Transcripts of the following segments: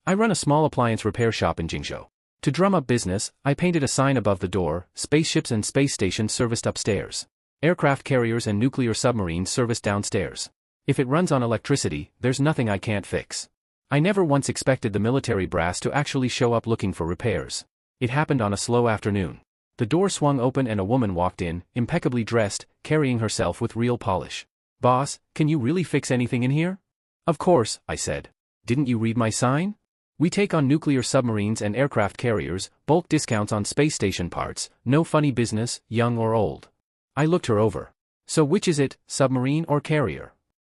I run a small appliance repair shop in Jingzhou. To drum up business, I painted a sign above the door, spaceships and space stations serviced upstairs. Aircraft carriers and nuclear submarines serviced downstairs. If it runs on electricity, there's nothing I can't fix. I never once expected the military brass to actually show up looking for repairs. It happened on a slow afternoon. The door swung open and a woman walked in, impeccably dressed, carrying herself with real polish. "Boss, can you really fix anything in here?" "Of course," I said. "Didn't you read my sign? We take on nuclear submarines and aircraft carriers, bulk discounts on space station parts, no funny business, young or old." I looked her over. "So which is it, submarine or carrier?"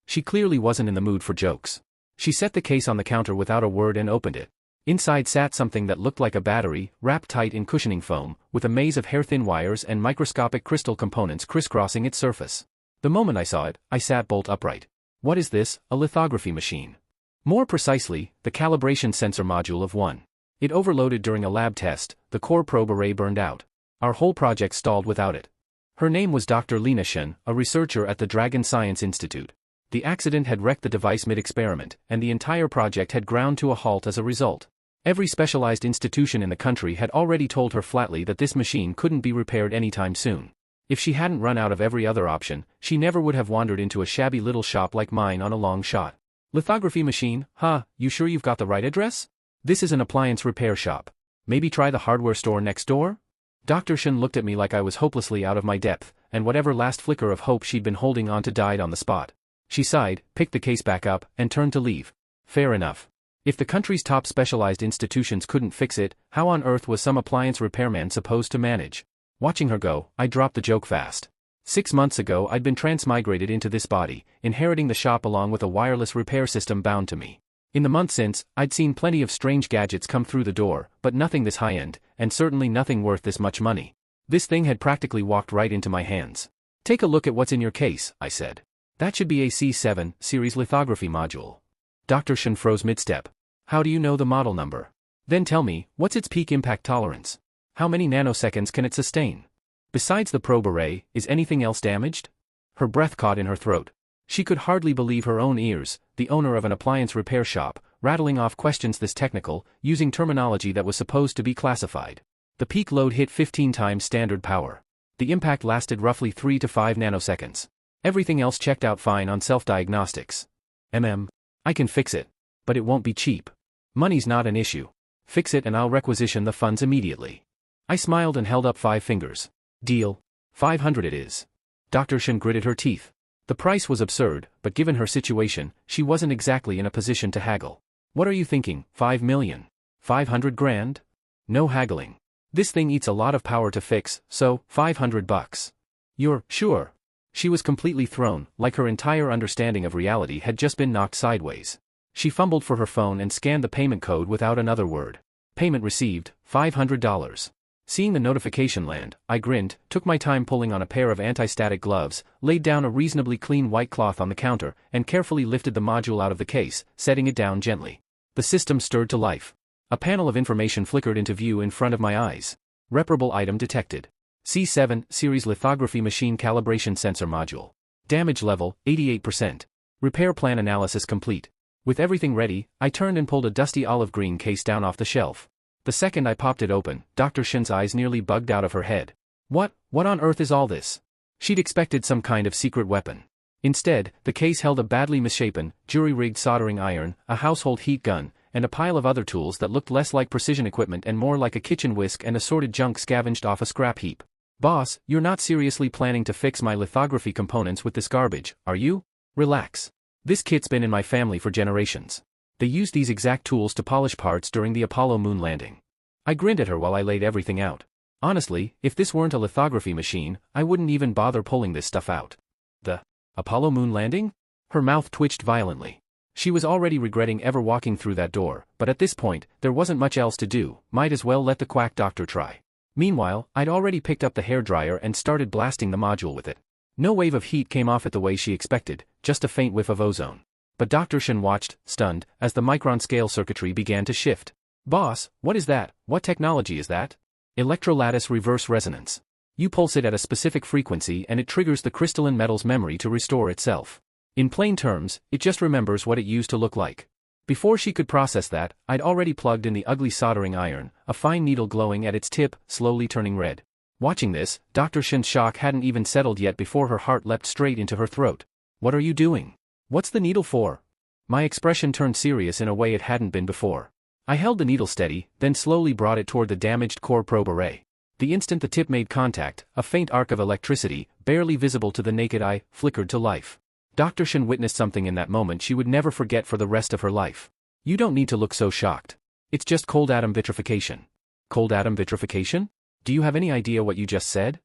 She clearly wasn't in the mood for jokes. She set the case on the counter without a word and opened it. Inside sat something that looked like a battery, wrapped tight in cushioning foam, with a maze of hair-thin wires and microscopic crystal components crisscrossing its surface. The moment I saw it, I sat bolt upright. What is this, a lithography machine? More precisely, the calibration sensor module of one. It overloaded during a lab test, the core probe array burned out. Our whole project stalled without it. Her name was Dr. Lina Shen, a researcher at the Dragon Science Institute. The accident had wrecked the device mid-experiment, and the entire project had ground to a halt as a result. Every specialized institution in the country had already told her flatly that this machine couldn't be repaired anytime soon. If she hadn't run out of every other option, she never would have wandered into a shabby little shop like mine on a long shot. "Lithography machine, huh? You sure you've got the right address? This is an appliance repair shop. Maybe try the hardware store next door?" Dr. Shen looked at me like I was hopelessly out of my depth, and whatever last flicker of hope she'd been holding on to died on the spot. She sighed, picked the case back up, and turned to leave. Fair enough. If the country's top specialized institutions couldn't fix it, how on earth was some appliance repairman supposed to manage? Watching her go, I dropped the joke fast. 6 months ago I'd been transmigrated into this body, inheriting the shop along with a wireless repair system bound to me. In the month since, I'd seen plenty of strange gadgets come through the door, but nothing this high-end, and certainly nothing worth this much money. This thing had practically walked right into my hands. "Take a look at what's in your case," I said. "That should be a C7 series lithography module." Dr. Shen froze mid-step. "How do you know the model number? Then tell me, what's its peak impact tolerance? How many nanoseconds can it sustain? Besides the probe array, is anything else damaged?" Her breath caught in her throat. She could hardly believe her own ears, the owner of an appliance repair shop, rattling off questions this technical, using terminology that was supposed to be classified. The peak load hit 15 times standard power. The impact lasted roughly 3 to 5 nanoseconds. Everything else checked out fine on self-diagnostics. I can fix it. But it won't be cheap. Money's not an issue. Fix it and I'll requisition the funds immediately." I smiled and held up 5 fingers. "Deal. 500 it is." Dr. Shen gritted her teeth. The price was absurd, but given her situation, she wasn't exactly in a position to haggle. "What are you thinking, 5 million? 500 grand? No haggling. This thing eats a lot of power to fix, so, $500. You're sure?" She was completely thrown, like her entire understanding of reality had just been knocked sideways. She fumbled for her phone and scanned the payment code without another word. Payment received, $500. Seeing the notification land, I grinned, took my time pulling on a pair of anti-static gloves, laid down a reasonably clean white cloth on the counter, and carefully lifted the module out of the case, setting it down gently. The system stirred to life. A panel of information flickered into view in front of my eyes. Reparable item detected. C7 series lithography machine calibration sensor module. Damage level, 88%. Repair plan analysis complete. With everything ready, I turned and pulled a dusty olive green case down off the shelf. The second I popped it open, Dr. Shen's eyes nearly bugged out of her head. What on earth is all this? She'd expected some kind of secret weapon. Instead, the case held a badly misshapen, jury-rigged soldering iron, a household heat gun, and a pile of other tools that looked less like precision equipment and more like a kitchen whisk and assorted junk scavenged off a scrap heap. "Boss, you're not seriously planning to fix my lithography components with this garbage, are you? Relax. This kit's been in my family for generations. They used these exact tools to polish parts during the Apollo moon landing." I grinned at her while I laid everything out. Honestly, if this weren't a lithography machine, I wouldn't even bother pulling this stuff out. The Apollo moon landing? Her mouth twitched violently. She was already regretting ever walking through that door, but at this point, there wasn't much else to do, might as well let the quack doctor try. Meanwhile, I'd already picked up the hairdryer and started blasting the module with it. No wave of heat came off it the way she expected, just a faint whiff of ozone. But Dr. Shen watched, stunned, as the micron-scale circuitry began to shift. "Boss, what is that? What technology is that?" "Electrolattice reverse resonance. You pulse it at a specific frequency and it triggers the crystalline metal's memory to restore itself. In plain terms, it just remembers what it used to look like." Before she could process that, I'd already plugged in the ugly soldering iron, a fine needle glowing at its tip, slowly turning red. Watching this, Dr. Shin's shock hadn't even settled yet before her heart leapt straight into her throat. What are you doing? What's the needle for? My expression turned serious in a way it hadn't been before. I held the needle steady, then slowly brought it toward the damaged core probe array. The instant the tip made contact, a faint arc of electricity, barely visible to the naked eye, flickered to life. Dr. Shin witnessed something in that moment she would never forget for the rest of her life. You don't need to look so shocked. It's just cold atom vitrification. Cold atom vitrification? Do you have any idea what you just said?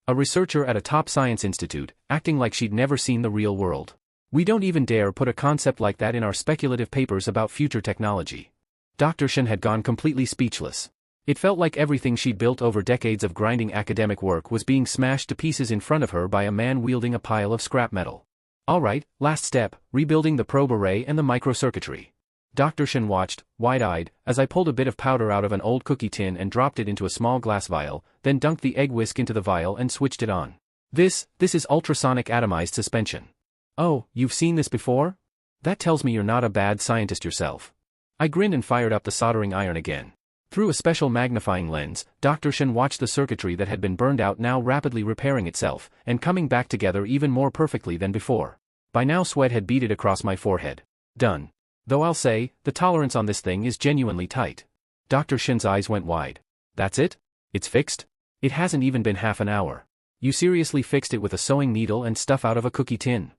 A researcher at a top science institute, acting like she'd never seen the real world. We don't even dare put a concept like that in our speculative papers about future technology. Dr. Shin had gone completely speechless. It felt like everything she'd built over decades of grinding academic work was being smashed to pieces in front of her by a man wielding a pile of scrap metal. Alright, last step, rebuilding the probe array and the microcircuitry. Dr. Shin watched, wide-eyed, as I pulled a bit of powder out of an old cookie tin and dropped it into a small glass vial, then dunked the egg whisk into the vial and switched it on. This is ultrasonic atomized suspension. Oh, you've seen this before? That tells me you're not a bad scientist yourself. I grinned and fired up the soldering iron again. Through a special magnifying lens, Dr. Shin watched the circuitry that had been burned out now rapidly repairing itself, and coming back together even more perfectly than before. By now sweat had beaded across my forehead. Done. Though I'll say, the tolerance on this thing is genuinely tight. Dr. Shin's eyes went wide. That's it? It's fixed? It hasn't even been half an hour. You seriously fixed it with a sewing needle and stuff out of a cookie tin?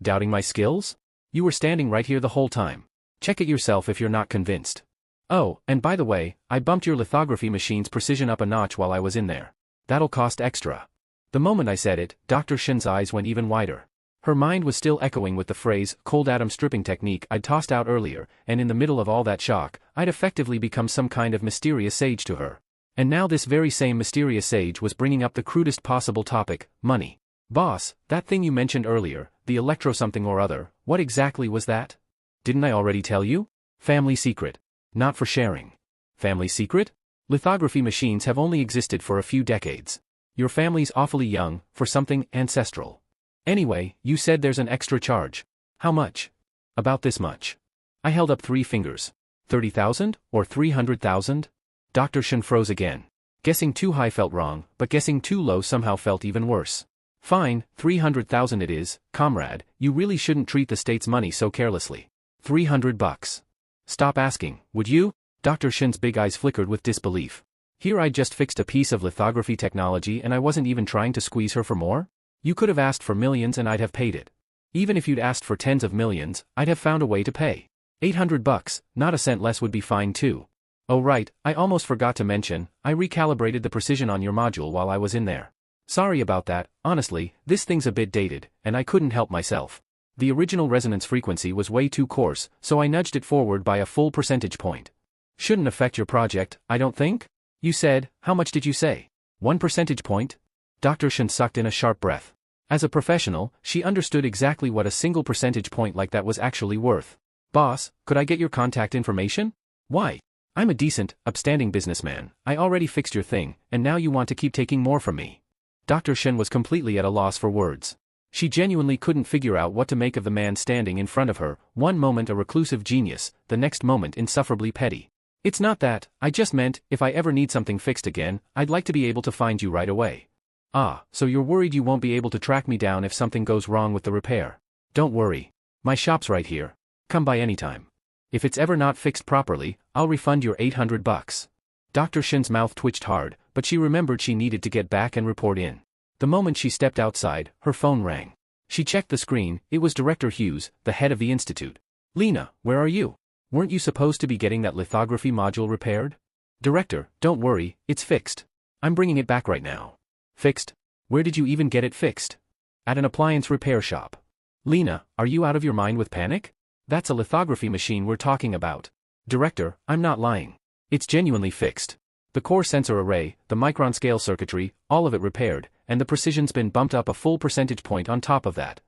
Doubting my skills? You were standing right here the whole time. Check it yourself if you're not convinced. Oh, and by the way, I bumped your lithography machine's precision up a notch while I was in there. That'll cost extra. The moment I said it, Dr. Shin's eyes went even wider. Her mind was still echoing with the phrase, cold atom stripping technique I'd tossed out earlier, and in the middle of all that shock, I'd effectively become some kind of mysterious sage to her. And now this very same mysterious sage was bringing up the crudest possible topic, money. Boss, that thing you mentioned earlier, the electro something or other, what exactly was that? Didn't I already tell you? Family secret. Not for sharing. Family secret? Lithography machines have only existed for a few decades. Your family's awfully young, for something ancestral. Anyway, you said there's an extra charge. How much? About this much. I held up 3 fingers. 30,000 or 300,000? Dr. Shin froze again. Guessing too high felt wrong, but guessing too low somehow felt even worse. Fine, 300,000 it is, comrade, you really shouldn't treat the state's money so carelessly. $300. Stop asking, would you? Dr. Shin's big eyes flickered with disbelief. Here I'd just fixed a piece of lithography technology and I wasn't even trying to squeeze her for more? You could have asked for millions and I'd have paid it. Even if you'd asked for tens of millions, I'd have found a way to pay. $800, not a cent less would be fine too. Oh right, I almost forgot to mention, I recalibrated the precision on your module while I was in there. Sorry about that, honestly, this thing's a bit dated, and I couldn't help myself. The original resonance frequency was way too coarse, so I nudged it forward by a full percentage point. Shouldn't affect your project, I don't think? You said, how much did you say? 1 percentage point? Dr. Shin sucked in a sharp breath. As a professional, she understood exactly what a single percentage point like that was actually worth. Boss, could I get your contact information? Why? I'm a decent, upstanding businessman, I already fixed your thing, and now you want to keep taking more from me. Dr. Shin was completely at a loss for words. She genuinely couldn't figure out what to make of the man standing in front of her, one moment a reclusive genius, the next moment insufferably petty. It's not that, I just meant, if I ever need something fixed again, I'd like to be able to find you right away. Ah, so you're worried you won't be able to track me down if something goes wrong with the repair. Don't worry. My shop's right here. Come by anytime. If it's ever not fixed properly, I'll refund your $800. Dr. Shin's mouth twitched hard, but she remembered she needed to get back and report in. The moment she stepped outside, her phone rang. She checked the screen, it was Director Hughes, the head of the institute. Lena, where are you? Weren't you supposed to be getting that lithography module repaired? Director, don't worry, it's fixed. I'm bringing it back right now. Fixed? Where did you even get it fixed? At an appliance repair shop. Lena, are you out of your mind with panic? That's a lithography machine we're talking about. Director, I'm not lying. It's genuinely fixed. The core sensor array, the micron scale circuitry, all of it repaired, and the precision's been bumped up a full percentage point on top of that.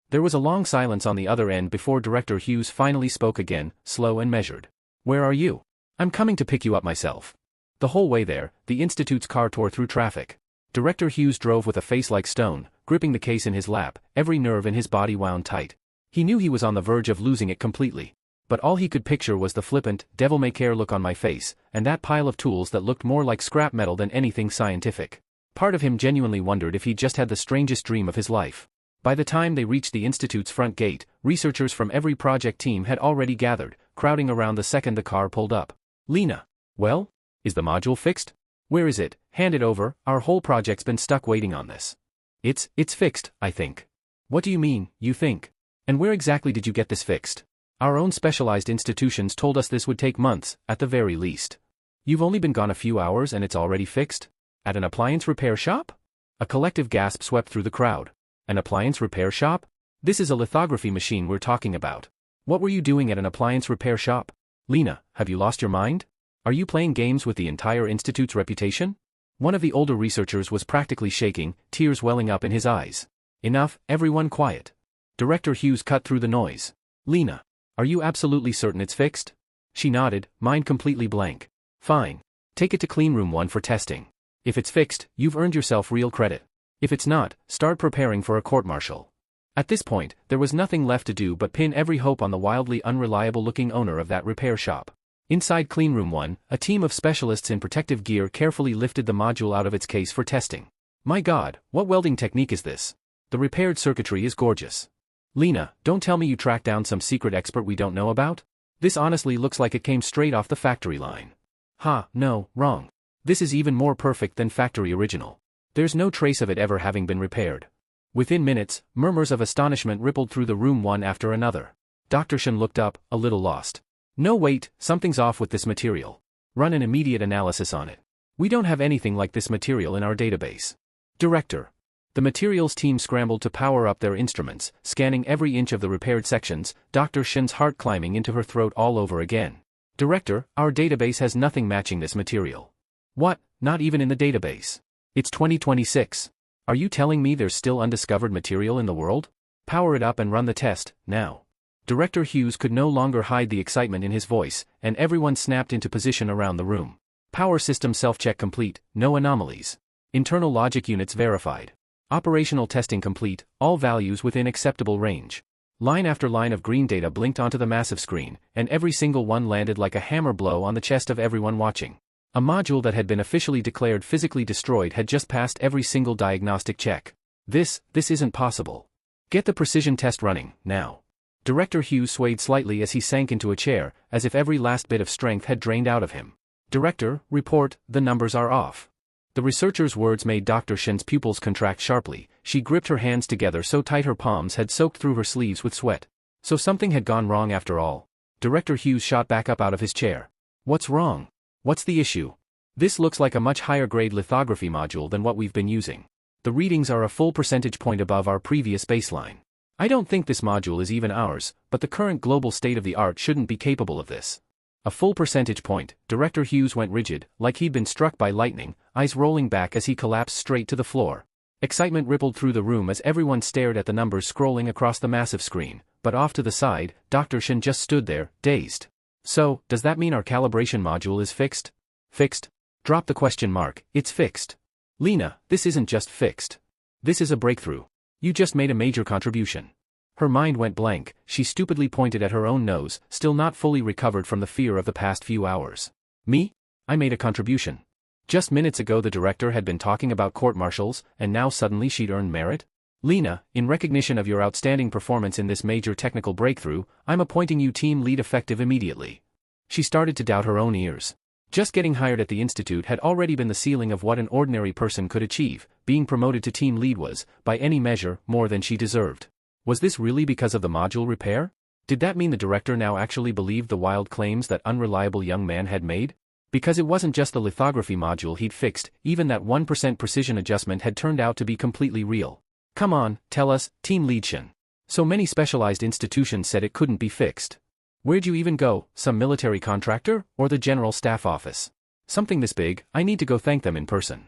There was a long silence on the other end before Director Hughes finally spoke again, slow and measured. Where are you? I'm coming to pick you up myself. The whole way there, the institute's car tore through traffic. Director Hughes drove with a face like stone, gripping the case in his lap, every nerve in his body wound tight. He knew he was on the verge of losing it completely. but all he could picture was the flippant, devil-may-care look on my face, and that pile of tools that looked more like scrap metal than anything scientific. Part of him genuinely wondered if he'd just had the strangest dream of his life. By the time they reached the institute's front gate, researchers from every project team had already gathered, crowding around the second the car pulled up. Lena. Well? Is the module fixed? Where is it? Hand it over, our whole project's been stuck waiting on this. It's fixed, I think. What do you mean, you think? And where exactly did you get this fixed? Our own specialized institutions told us this would take months, at the very least. You've only been gone a few hours and it's already fixed? At an appliance repair shop? A collective gasp swept through the crowd. An appliance repair shop? This is a lithography machine we're talking about. What were you doing at an appliance repair shop? Lena, have you lost your mind? Are you playing games with the entire institute's reputation? One of the older researchers was practically shaking, tears welling up in his eyes. Enough, everyone quiet. Director Hughes cut through the noise. Lena, are you absolutely certain it's fixed? She nodded, mind completely blank. Fine. Take it to cleanroom 1 for testing. If it's fixed, you've earned yourself real credit. If it's not, start preparing for a court-martial. At this point, there was nothing left to do but pin every hope on the wildly unreliable-looking owner of that repair shop. Inside cleanroom 1, a team of specialists in protective gear carefully lifted the module out of its case for testing. My God, what welding technique is this? The repaired circuitry is gorgeous. Lena, don't tell me you tracked down some secret expert we don't know about? This honestly looks like it came straight off the factory line. Ha, no, wrong. This is even more perfect than factory original. There's no trace of it ever having been repaired. Within minutes, murmurs of astonishment rippled through the room one after another. Dr. Shen looked up, a little lost. No wait, something's off with this material. Run an immediate analysis on it. We don't have anything like this material in our database. Director. The materials team scrambled to power up their instruments, scanning every inch of the repaired sections, Dr. Shen's heart climbing into her throat all over again. Director, our database has nothing matching this material. What, not even in the database? It's 2026. Are you telling me there's still undiscovered material in the world? Power it up and run the test, now. Director Hughes could no longer hide the excitement in his voice, and everyone snapped into position around the room. Power system self-check complete, no anomalies. Internal logic units verified. Operational testing complete, all values within acceptable range. Line after line of green data blinked onto the massive screen, and every single one landed like a hammer blow on the chest of everyone watching. A module that had been officially declared physically destroyed had just passed every single diagnostic check. This isn't possible. Get the precision test running, now. Director Hughes swayed slightly as he sank into a chair, as if every last bit of strength had drained out of him. Director, report, the numbers are off. The researcher's words made Dr. Shen's pupils contract sharply. She gripped her hands together so tight her palms had soaked through her sleeves with sweat. So something had gone wrong after all. Director Hughes shot back up out of his chair. What's wrong? What's the issue? This looks like a much higher grade lithography module than what we've been using. The readings are a full percentage point above our previous baseline. I don't think this module is even ours, but the current global state of the art shouldn't be capable of this. A full percentage point. Director Hughes went rigid, like he'd been struck by lightning, eyes rolling back as he collapsed straight to the floor. Excitement rippled through the room as everyone stared at the numbers scrolling across the massive screen, but off to the side, Dr. Shen just stood there, dazed. So, does that mean our calibration module is fixed? Fixed? Drop the question mark, it's fixed. Lena, this isn't just fixed. This is a breakthrough. You just made a major contribution. Her mind went blank, she stupidly pointed at her own nose, still not fully recovered from the fear of the past few hours. Me? I made a contribution. Just minutes ago the director had been talking about court-martials, and now suddenly she'd earned merit? Lena, in recognition of your outstanding performance in this major technical breakthrough, I'm appointing you team lead effective immediately. She started to doubt her own ears. Just getting hired at the institute had already been the ceiling of what an ordinary person could achieve. Being promoted to team lead was, by any measure, more than she deserved. Was this really because of the module repair? Did that mean the director now actually believed the wild claims that unreliable young man had made? Because it wasn't just the lithography module he'd fixed, even that 1% precision adjustment had turned out to be completely real. Come on, tell us, Team Lead Shen. So many specialized institutions said it couldn't be fixed. Where'd you even go, some military contractor, or the general staff office? Something this big, I need to go thank them in person.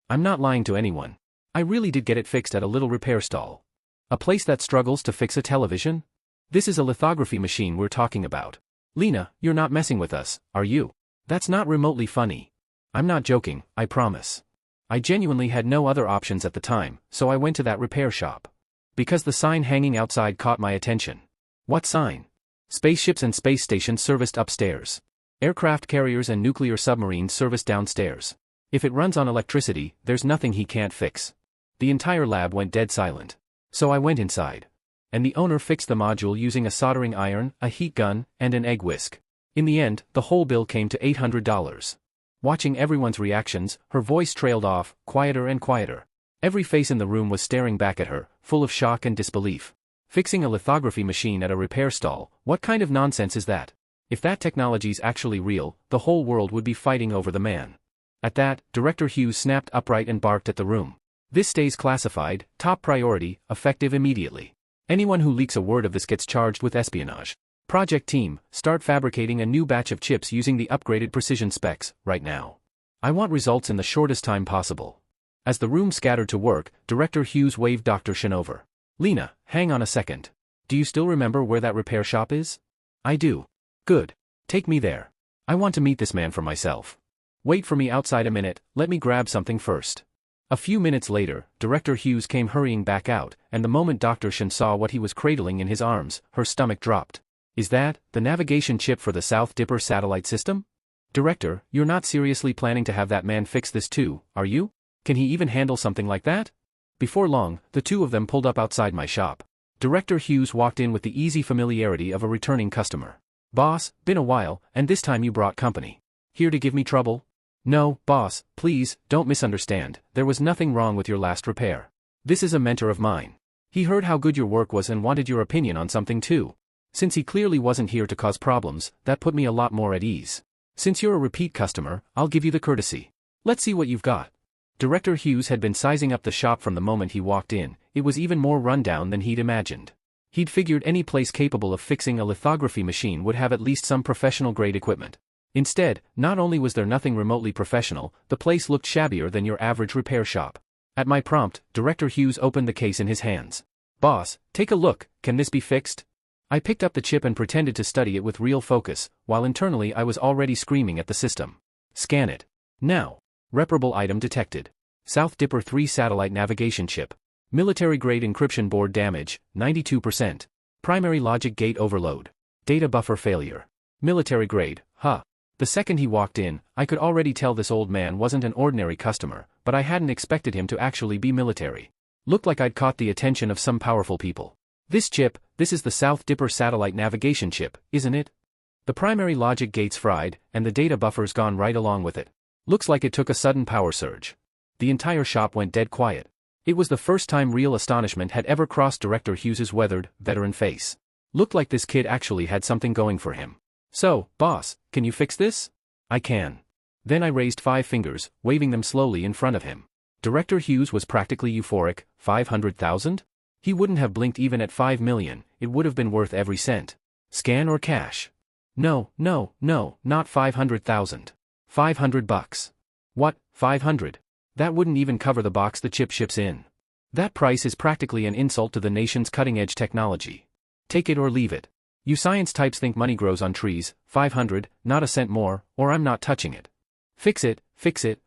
I'm not lying to anyone. I really did get it fixed at a little repair stall. A place that struggles to fix a television? This is a lithography machine we're talking about. Lena, you're not messing with us, are you? That's not remotely funny. I'm not joking, I promise. I genuinely had no other options at the time, so I went to that repair shop. Because the sign hanging outside caught my attention. What sign? Spaceships and space stations serviced upstairs. Aircraft carriers and nuclear submarines serviced downstairs. If it runs on electricity, there's nothing he can't fix. The entire lab went dead silent. So I went inside. And the owner fixed the module using a soldering iron, a heat gun, and an egg whisk. In the end, the whole bill came to $800. Watching everyone's reactions, her voice trailed off, quieter and quieter. Every face in the room was staring back at her, full of shock and disbelief. Fixing a lithography machine at a repair stall, what kind of nonsense is that? If that technology's actually real, the whole world would be fighting over the man. At that, Director Hughes snapped upright and barked at the room. This stays classified, top priority, effective immediately. Anyone who leaks a word of this gets charged with espionage. Project team, start fabricating a new batch of chips using the upgraded precision specs, right now. I want results in the shortest time possible. As the room scattered to work, Director Hughes waved Dr. Shin over. Lena, hang on a second. Do you still remember where that repair shop is? I do. Good. Take me there. I want to meet this man for myself. Wait for me outside a minute, let me grab something first. A few minutes later, Director Hughes came hurrying back out, and the moment Dr. Shin saw what he was cradling in his arms, her stomach dropped. Is that the navigation chip for the South Dipper satellite system? Director, you're not seriously planning to have that man fix this too, are you? Can he even handle something like that? Before long, the two of them pulled up outside my shop. Director Hughes walked in with the easy familiarity of a returning customer. Boss, been a while, and this time you brought company. Here to give me trouble? No, boss, please, don't misunderstand, there was nothing wrong with your last repair. This is a mentor of mine. He heard how good your work was and wanted your opinion on something too. Since he clearly wasn't here to cause problems, that put me a lot more at ease. Since you're a repeat customer, I'll give you the courtesy. Let's see what you've got. Director Hughes had been sizing up the shop from the moment he walked in. It was even more rundown than he'd imagined. He'd figured any place capable of fixing a lithography machine would have at least some professional-grade equipment. Instead, not only was there nothing remotely professional, the place looked shabbier than your average repair shop. At my prompt, Director Hughes opened the case in his hands. Boss, take a look, can this be fixed? I picked up the chip and pretended to study it with real focus, while internally I was already screaming at the system. Scan it. Now. Reparable item detected. South Dipper 3 satellite navigation chip. Military-grade encryption board damage, 92%. Primary logic gate overload. Data buffer failure. Military-grade, huh. The second he walked in, I could already tell this old man wasn't an ordinary customer, but I hadn't expected him to actually be military. Looked like I'd caught the attention of some powerful people. This chip, this is the South Dipper satellite navigation chip, isn't it? The primary logic gate's fried, and the data buffer's gone right along with it. Looks like it took a sudden power surge. The entire shop went dead quiet. It was the first time real astonishment had ever crossed Director Hughes's weathered, veteran face. Looked like this kid actually had something going for him. So, boss, can you fix this? I can. Then I raised 5 fingers, waving them slowly in front of him. Director Hughes was practically euphoric. 500,000? He wouldn't have blinked even at 5 million, it would have been worth every cent. Scan or cash? No, not 500,000. $500. What, 500? That wouldn't even cover the box the chip ships in. That price is practically an insult to the nation's cutting-edge technology. Take it or leave it. You science types think money grows on trees. 500, not a cent more, or I'm not touching it. Fix it,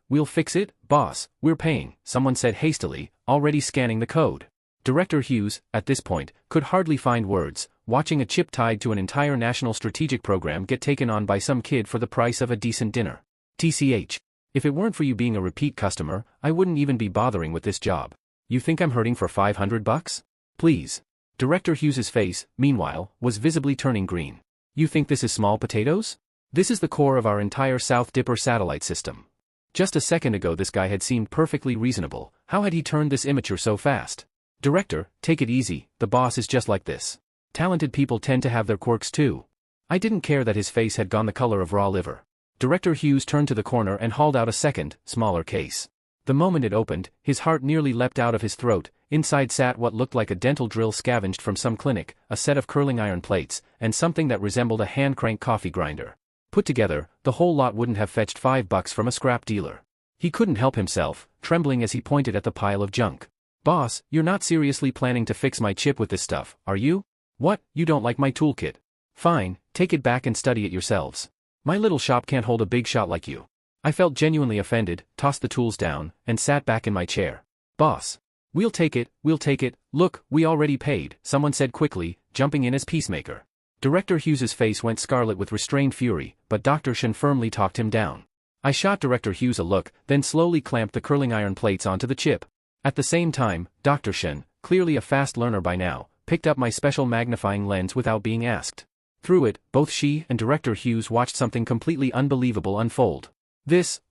we'll fix it, boss, we're paying, someone said hastily, already scanning the code. Director Hughes, at this point, could hardly find words, watching a chip tied to an entire national strategic program get taken on by some kid for the price of a decent dinner. TCH. If it weren't for you being a repeat customer, I wouldn't even be bothering with this job. You think I'm hurting for $500? Please. Director Hughes's face, meanwhile, was visibly turning green. You think this is small potatoes? This is the core of our entire South Dipper satellite system. Just a second ago this guy had seemed perfectly reasonable. How had he turned this immature so fast? Director, take it easy, the boss is just like this. Talented people tend to have their quirks too. I didn't care that his face had gone the color of raw liver. Director Hughes turned to the corner and hauled out a second, smaller case. The moment it opened, his heart nearly leapt out of his throat. Inside sat what looked like a dental drill scavenged from some clinic, a set of curling iron plates, and something that resembled a hand-crank coffee grinder. Put together, the whole lot wouldn't have fetched $5 from a scrap dealer. He couldn't help himself, trembling as he pointed at the pile of junk. Boss, you're not seriously planning to fix my chip with this stuff, are you? What, you don't like my toolkit? Fine, take it back and study it yourselves. My little shop can't hold a big shot like you. I felt genuinely offended, tossed the tools down, and sat back in my chair. Boss. We'll take it, look, we already paid, someone said quickly, jumping in as peacemaker. Director Hughes's face went scarlet with restrained fury, but Dr. Shen firmly talked him down. I shot Director Hughes a look, then slowly clamped the curling iron plates onto the chip. At the same time, Dr. Shen, clearly a fast learner by now, picked up my special magnifying lens without being asked. Through it, both she and Director Hughes watched something completely unbelievable unfold.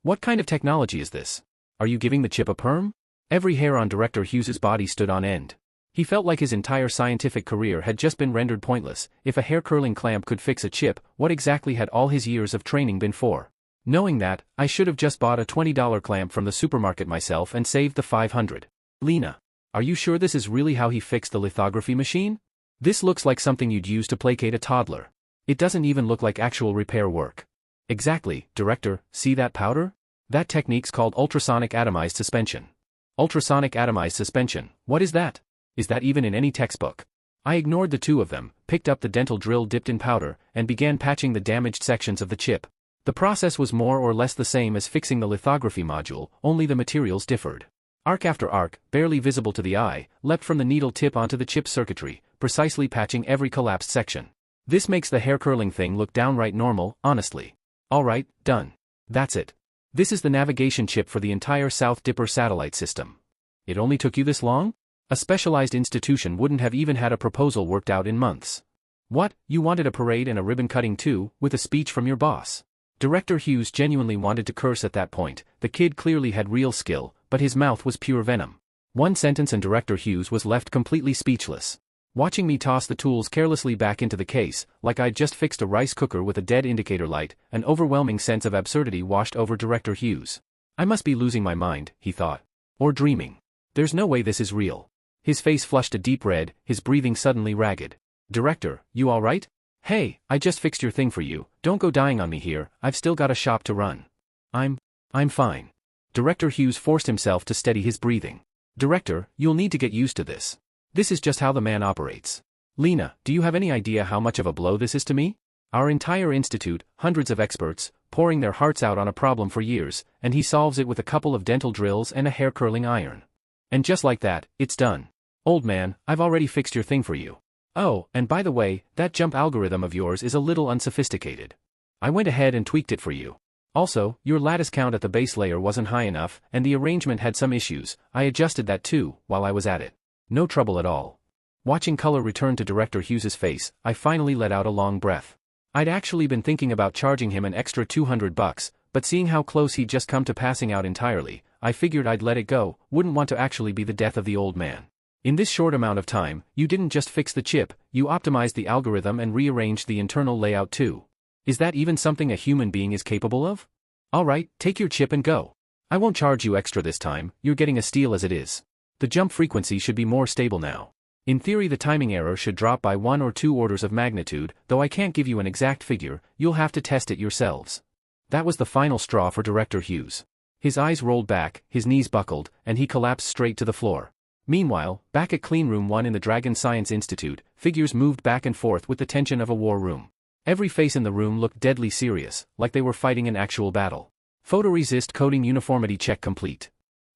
What kind of technology is this? Are you giving the chip a perm? Every hair on Director Hughes's body stood on end. He felt like his entire scientific career had just been rendered pointless. If a hair-curling clamp could fix a chip, what exactly had all his years of training been for? Knowing that, I should have just bought a $20 clamp from the supermarket myself and saved the $500. Lena, are you sure this is really how he fixed the lithography machine? This looks like something you'd use to placate a toddler. It doesn't even look like actual repair work. Exactly, Director, see that powder? That technique's called ultrasonic atomized suspension. Ultrasonic atomized suspension, what is that? Is that even in any textbook? I ignored the two of them, picked up the dental drill dipped in powder, and began patching the damaged sections of the chip. The process was more or less the same as fixing the lithography module, only the materials differed. Arc after arc, barely visible to the eye, leapt from the needle tip onto the chip circuitry, precisely patching every collapsed section. This makes the hair-curling thing look downright normal, honestly. Alright, done. That's it. This is the navigation chip for the entire South Dipper satellite system. It only took you this long? A specialized institution wouldn't have even had a proposal worked out in months. What, you wanted a parade and a ribbon-cutting too, with a speech from your boss? Director Hughes genuinely wanted to curse at that point. The kid clearly had real skill, but his mouth was pure venom. One sentence and Director Hughes was left completely speechless. Watching me toss the tools carelessly back into the case, like I'd just fixed a rice cooker with a dead indicator light, an overwhelming sense of absurdity washed over Director Hughes. I must be losing my mind, he thought. Or dreaming. There's no way this is real. His face flushed a deep red, his breathing suddenly ragged. Director, you all right? Hey, I just fixed your thing for you, don't go dying on me here, I've still got a shop to run. I'm fine. Director Hughes forced himself to steady his breathing. Director, you'll need to get used to this. This is just how the man operates. Lena, do you have any idea how much of a blow this is to me? Our entire institute, hundreds of experts, pouring their hearts out on a problem for years, and he solves it with a couple of dental drills and a hair-curling iron. And just like that, it's done. Old man, I've already fixed your thing for you. Oh, and by the way, that jump algorithm of yours is a little unsophisticated. I went ahead and tweaked it for you. Also, your lattice count at the base layer wasn't high enough, and the arrangement had some issues. I adjusted that too, while I was at it. No trouble at all. Watching color return to Director Hughes's face, I finally let out a long breath. I'd actually been thinking about charging him an extra $200, but seeing how close he'd just come to passing out entirely, I figured I'd let it go, wouldn't want to actually be the death of the old man. In this short amount of time, you didn't just fix the chip, you optimized the algorithm and rearranged the internal layout too. Is that even something a human being is capable of? Alright, take your chip and go. I won't charge you extra this time, you're getting a steal as it is. The jump frequency should be more stable now. In theory the timing error should drop by 1 or 2 orders of magnitude, though I can't give you an exact figure, you'll have to test it yourselves. That was the final straw for Director Hughes. His eyes rolled back, his knees buckled, and he collapsed straight to the floor. Meanwhile, back at Clean Room 1 in the Dragon Science Institute, figures moved back and forth with the tension of a war room. Every face in the room looked deadly serious, like they were fighting an actual battle. Photoresist coating uniformity check complete.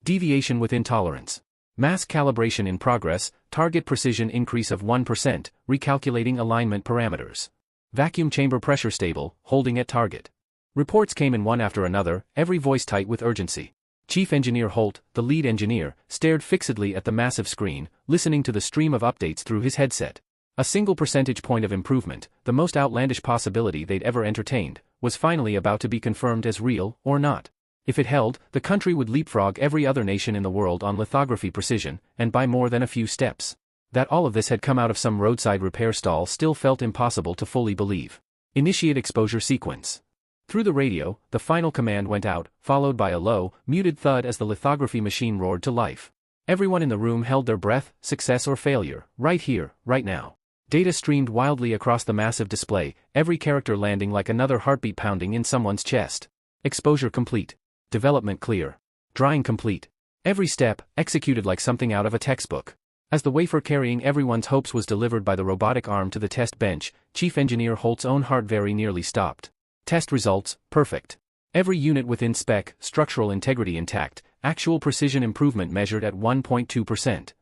Deviation within tolerance. Mass calibration in progress, target precision increase of 1%, recalculating alignment parameters. Vacuum chamber pressure stable, holding at target. Reports came in one after another, every voice tight with urgency. Chief Engineer Holt, the lead engineer, stared fixedly at the massive screen, listening to the stream of updates through his headset. A single percentage point of improvement, the most outlandish possibility they'd ever entertained, was finally about to be confirmed as real, or not. If it held, the country would leapfrog every other nation in the world on lithography precision, and by more than a few steps. That all of this had come out of some roadside repair stall still felt impossible to fully believe. Initiate exposure sequence. Through the radio, the final command went out, followed by a low, muted thud as the lithography machine roared to life. Everyone in the room held their breath, success or failure, right here, right now. Data streamed wildly across the massive display, every character landing like another heartbeat pounding in someone's chest. Exposure complete. Development clear. Drying complete. Every step, executed like something out of a textbook. As the wafer carrying everyone's hopes was delivered by the robotic arm to the test bench, Chief Engineer Holt's own heart very nearly stopped. Test results, perfect. Every unit within spec, structural integrity intact, actual precision improvement measured at 1.2%.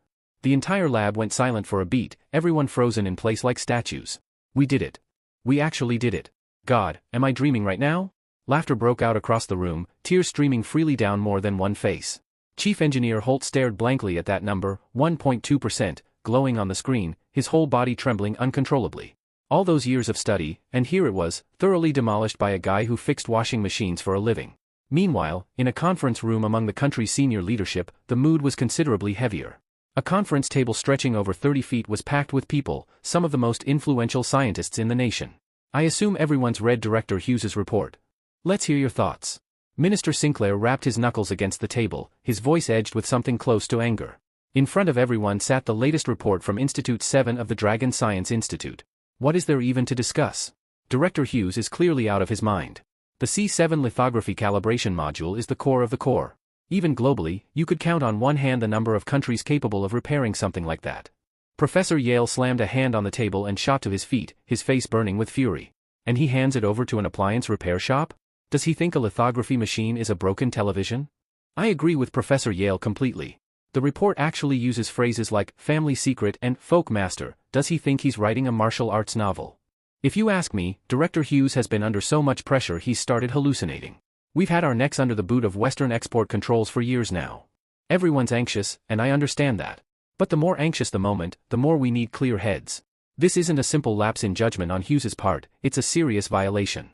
The entire lab went silent for a beat, everyone frozen in place like statues. We did it. We actually did it. God, am I dreaming right now? Laughter broke out across the room, tears streaming freely down more than one face. Chief Engineer Holt stared blankly at that number, 1.2%, glowing on the screen, his whole body trembling uncontrollably. All those years of study, and here it was, thoroughly demolished by a guy who fixed washing machines for a living. Meanwhile, in a conference room among the country's senior leadership, the mood was considerably heavier. A conference table stretching over 30 feet was packed with people, some of the most influential scientists in the nation. I assume everyone's read Director Hughes's report. Let's hear your thoughts. Minister Sinclair rapped his knuckles against the table, his voice edged with something close to anger. In front of everyone sat the latest report from Institute 7 of the Dragon Science Institute. What is there even to discuss? Director Hughes is clearly out of his mind. The C7 lithography calibration module is the core of the core. Even globally, you could count on one hand the number of countries capable of repairing something like that. Professor Yale slammed a hand on the table and shot to his feet, his face burning with fury. And he hands it over to an appliance repair shop? Does he think a lithography machine is a broken television? I agree with Professor Yale completely. The report actually uses phrases like family secret and folk master. Does he think he's writing a martial arts novel? If you ask me, Director Hughes has been under so much pressure he's started hallucinating. We've had our necks under the boot of Western export controls for years now. Everyone's anxious, and I understand that. But the more anxious the moment, the more we need clear heads. This isn't a simple lapse in judgment on Hughes's part, it's a serious violation.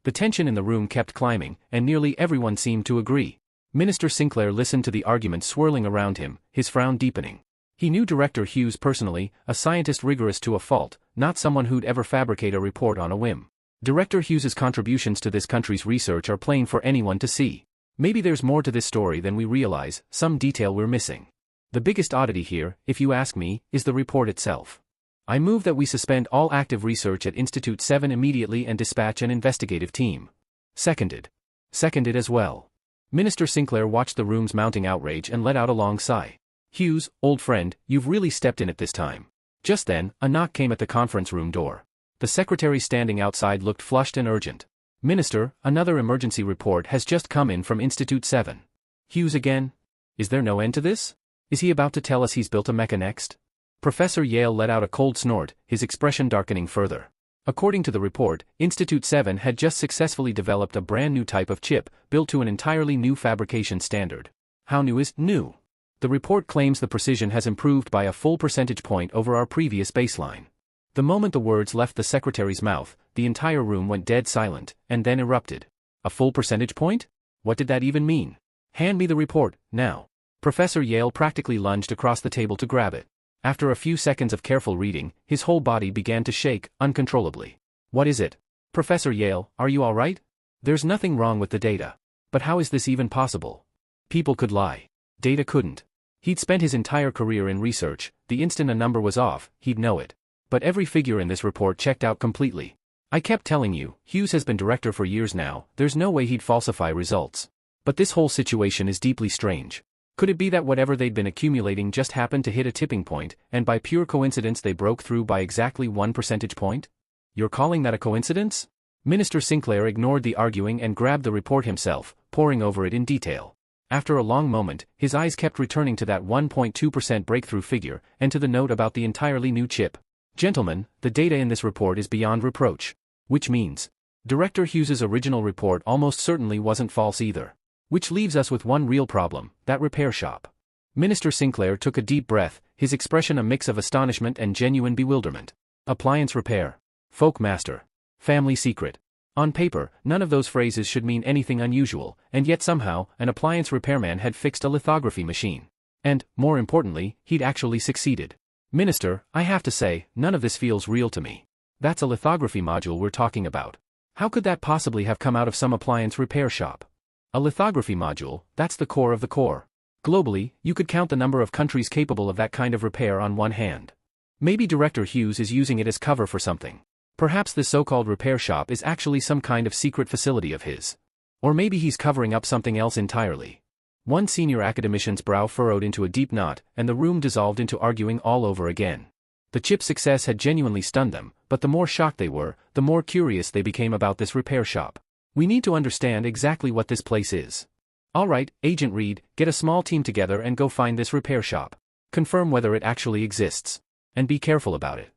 The tension in the room kept climbing, and nearly everyone seemed to agree. Minister Sinclair listened to the argument swirling around him, his frown deepening. He knew Director Hughes personally, a scientist rigorous to a fault, not someone who'd ever fabricate a report on a whim. Director Hughes's contributions to this country's research are plain for anyone to see. Maybe there's more to this story than we realize, some detail we're missing. The biggest oddity here, if you ask me, is the report itself. I move that we suspend all active research at Institute 7 immediately and dispatch an investigative team. Seconded. Seconded as well. Minister Sinclair watched the room's mounting outrage and let out a long sigh. Hughes, old friend, you've really stepped in at this time. Just then, a knock came at the conference room door. The secretary standing outside looked flushed and urgent. Minister, another emergency report has just come in from Institute 7. Hughes again? Is there no end to this? Is he about to tell us he's built a mecha next? Professor Yale let out a cold snort, his expression darkening further. According to the report, Institute 7 had just successfully developed a brand new type of chip, built to an entirely new fabrication standard. How new is new? The report claims the precision has improved by a full percentage point over our previous baseline. The moment the words left the secretary's mouth, the entire room went dead silent, and then erupted. A full percentage point? What did that even mean? Hand me the report, now. Professor Yale practically lunged across the table to grab it. After a few seconds of careful reading, his whole body began to shake, uncontrollably. What is it? Professor Yale, are you all right? There's nothing wrong with the data. But how is this even possible? People could lie. Data couldn't. He'd spent his entire career in research, the instant a number was off, he'd know it. But every figure in this report checked out completely. I kept telling you, Hughes has been director for years now, there's no way he'd falsify results. But this whole situation is deeply strange. Could it be that whatever they'd been accumulating just happened to hit a tipping point, and by pure coincidence they broke through by exactly 1 percentage point? You're calling that a coincidence? Minister Sinclair ignored the arguing and grabbed the report himself, poring over it in detail. After a long moment, his eyes kept returning to that 1.2% breakthrough figure, and to the note about the entirely new chip. Gentlemen, the data in this report is beyond reproach. Which means, Director Hughes's original report almost certainly wasn't false either. Which leaves us with one real problem, that repair shop. Minister Sinclair took a deep breath, his expression a mix of astonishment and genuine bewilderment. Appliance repair. Folk master. Family secret. On paper, none of those phrases should mean anything unusual, and yet somehow, an appliance repairman had fixed a lithography machine. And, more importantly, he'd actually succeeded. Minister, I have to say, none of this feels real to me. That's a lithography module we're talking about. How could that possibly have come out of some appliance repair shop? A lithography module, that's the core of the core. Globally, you could count the number of countries capable of that kind of repair on one hand. Maybe Director Hughes is using it as cover for something. Perhaps this so-called repair shop is actually some kind of secret facility of his. Or maybe he's covering up something else entirely. One senior academician's brow furrowed into a deep knot, and the room dissolved into arguing all over again. The chip's success had genuinely stunned them, but the more shocked they were, the more curious they became about this repair shop. We need to understand exactly what this place is. All right, Agent Reed, get a small team together and go find this repair shop. Confirm whether it actually exists. And be careful about it.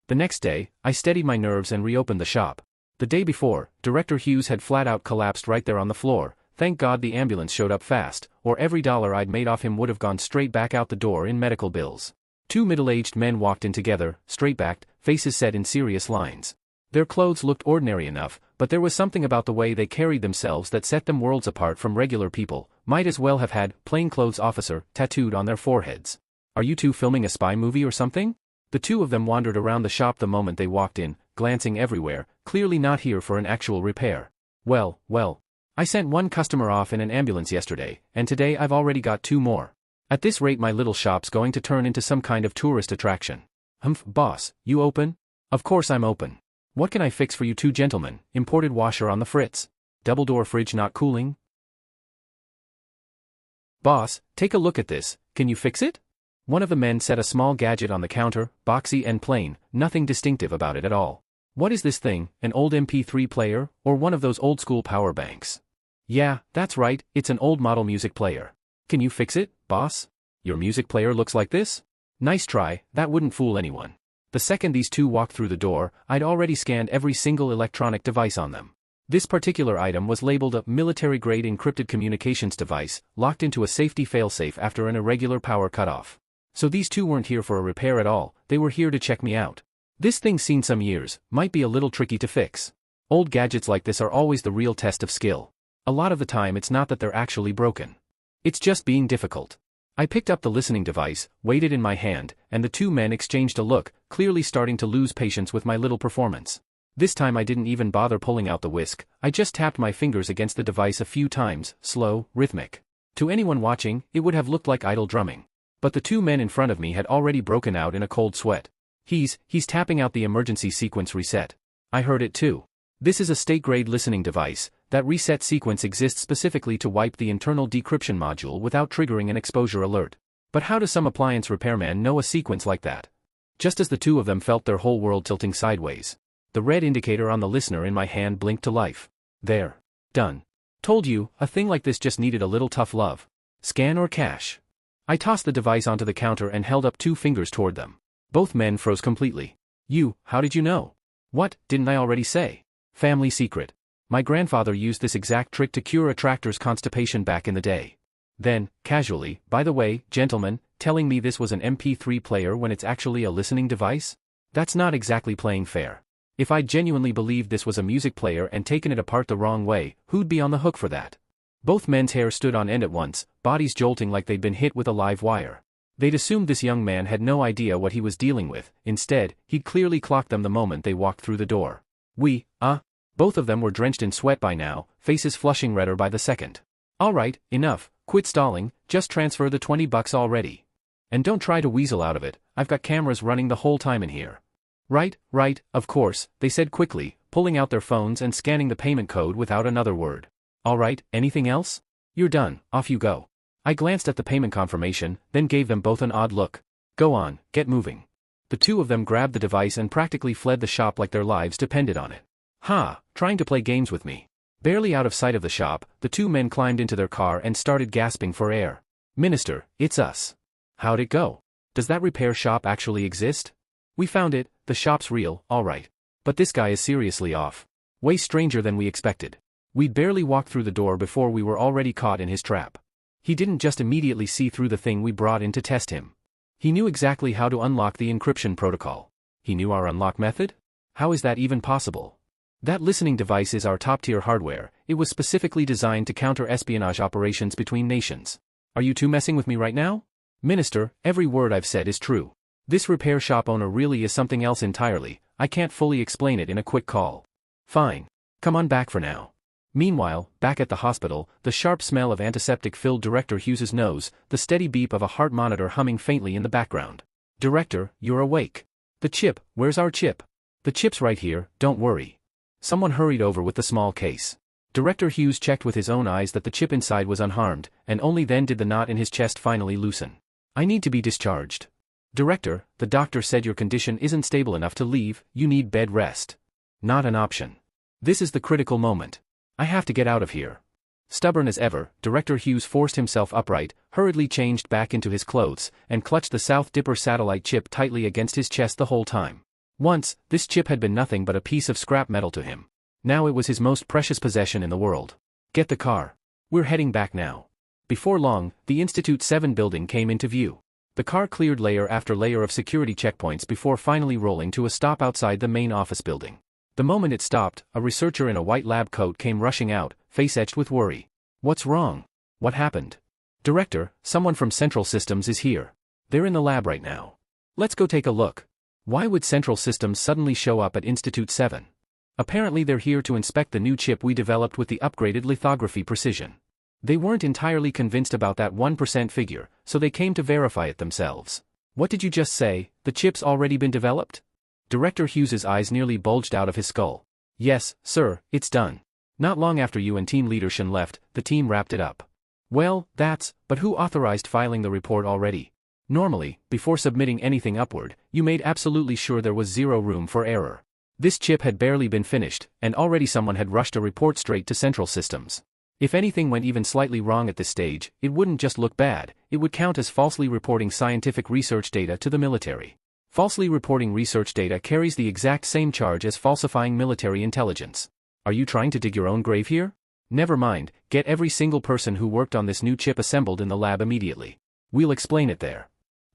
The next day, I steadied my nerves and reopened the shop. The day before, Director Hughes had flat out collapsed right there on the floor. Thank God the ambulance showed up fast, or every dollar I'd made off him would have gone straight back out the door in medical bills. Two middle-aged men walked in together, straight-backed, faces set in serious lines. Their clothes looked ordinary enough, but there was something about the way they carried themselves that set them worlds apart from regular people. Might as well have had "plainclothes officer" tattooed on their foreheads. Are you two filming a spy movie or something? The two of them wandered around the shop the moment they walked in, glancing everywhere, clearly not here for an actual repair. Well, I sent one customer off in an ambulance yesterday, and today I've already got two more. At this rate my little shop's going to turn into some kind of tourist attraction. Humph, boss, you open? Of course I'm open. What can I fix for you two gentlemen? Imported washer on the fritz. Double-door fridge not cooling? Boss, take a look at this, can you fix it? One of the men set a small gadget on the counter, boxy and plain, nothing distinctive about it at all. What is this thing, an old MP3 player, or one of those old-school power banks? Yeah, that's right, it's an old model music player. Can you fix it, boss? Your music player looks like this? Nice try, that wouldn't fool anyone. The second these two walked through the door, I'd already scanned every single electronic device on them. This particular item was labeled a military-grade encrypted communications device, locked into a safety failsafe after an irregular power cutoff. So these two weren't here for a repair at all, they were here to check me out. This thing's seen some years, might be a little tricky to fix. Old gadgets like this are always the real test of skill. A lot of the time it's not that they're actually broken. It's just being difficult. I picked up the listening device, weighed it in my hand, and the two men exchanged a look, clearly starting to lose patience with my little performance. This time I didn't even bother pulling out the whisk, I just tapped my fingers against the device a few times, slow, rhythmic. To anyone watching, it would have looked like idle drumming. But the two men in front of me had already broken out in a cold sweat. He's tapping out the emergency sequence reset. I heard it too. This is a state-grade listening device. That reset sequence exists specifically to wipe the internal decryption module without triggering an exposure alert. But how does some appliance repairman know a sequence like that? Just as the two of them felt their whole world tilting sideways. The red indicator on the listener in my hand blinked to life. There. Done. Told you, a thing like this just needed a little tough love. Scan or cash? I tossed the device onto the counter and held up two fingers toward them. Both men froze completely. How did you know? What, didn't I already say? Family secret. My grandfather used this exact trick to cure a tractor's constipation back in the day. Then, casually, by the way, gentlemen, telling me this was an MP3 player when it's actually a listening device? That's not exactly playing fair. If I'd genuinely believed this was a music player and taken it apart the wrong way, who'd be on the hook for that? Both men's hair stood on end at once, bodies jolting like they'd been hit with a live wire. They'd assumed this young man had no idea what he was dealing with. Instead, he'd clearly clocked them the moment they walked through the door. Both of them were drenched in sweat by now, faces flushing redder by the second. All right, enough, quit stalling, just transfer the $20 already. And don't try to weasel out of it, I've got cameras running the whole time in here. Right, of course, they said quickly, pulling out their phones and scanning the payment code without another word. All right, anything else? You're done, off you go. I glanced at the payment confirmation, then gave them both an odd look. Go on, get moving. The two of them grabbed the device and practically fled the shop like their lives depended on it. Trying to play games with me. Barely out of sight of the shop, the two men climbed into their car and started gasping for air. Minister, it's us. How'd it go? Does that repair shop actually exist? We found it, the shop's real, all right. But this guy is seriously off. Way stranger than we expected. We'd barely walked through the door before we were already caught in his trap. He didn't just immediately see through the thing we brought in to test him. He knew exactly how to unlock the encryption protocol. He knew our unlock method? How is that even possible? That listening device is our top-tier hardware. It was specifically designed to counter espionage operations between nations. Are you two messing with me right now? Minister, every word I've said is true. This repair shop owner really is something else entirely. I can't fully explain it in a quick call. Fine. Come on back for now. Meanwhile, back at the hospital, the sharp smell of antiseptic filled Director Hughes's nose, the steady beep of a heart monitor humming faintly in the background. Director, you're awake. The chip, where's our chip? The chip's right here, don't worry. Someone hurried over with the small case. Director Hughes checked with his own eyes that the chip inside was unharmed, and only then did the knot in his chest finally loosen. I need to be discharged. Director, the doctor said your condition isn't stable enough to leave, you need bed rest. Not an option. This is the critical moment. I have to get out of here. Stubborn as ever, Director Hughes forced himself upright, hurriedly changed back into his clothes, and clutched the South Dipper satellite chip tightly against his chest the whole time. Once, this chip had been nothing but a piece of scrap metal to him. Now it was his most precious possession in the world. Get the car. We're heading back now. Before long, the Institute 7 building came into view. The car cleared layer after layer of security checkpoints before finally rolling to a stop outside the main office building. The moment it stopped, a researcher in a white lab coat came rushing out, face etched with worry. What's wrong? What happened? Director, someone from Central Systems is here. They're in the lab right now. Let's go take a look. Why would Central Systems suddenly show up at Institute 7? Apparently they're here to inspect the new chip we developed with the upgraded lithography precision. They weren't entirely convinced about that 1% figure, so they came to verify it themselves. What did you just say? The chip's already been developed? Director Hughes's eyes nearly bulged out of his skull. Yes, sir, it's done. Not long after you and team leadership left, the team wrapped it up. Well, but who authorized filing the report already? Normally, before submitting anything upward, you made absolutely sure there was zero room for error. This chip had barely been finished, and already someone had rushed a report straight to Central Systems. If anything went even slightly wrong at this stage, it wouldn't just look bad, it would count as falsely reporting scientific research data to the military. Falsely reporting research data carries the exact same charge as falsifying military intelligence. Are you trying to dig your own grave here? Never mind, get every single person who worked on this new chip assembled in the lab immediately. We'll explain it there.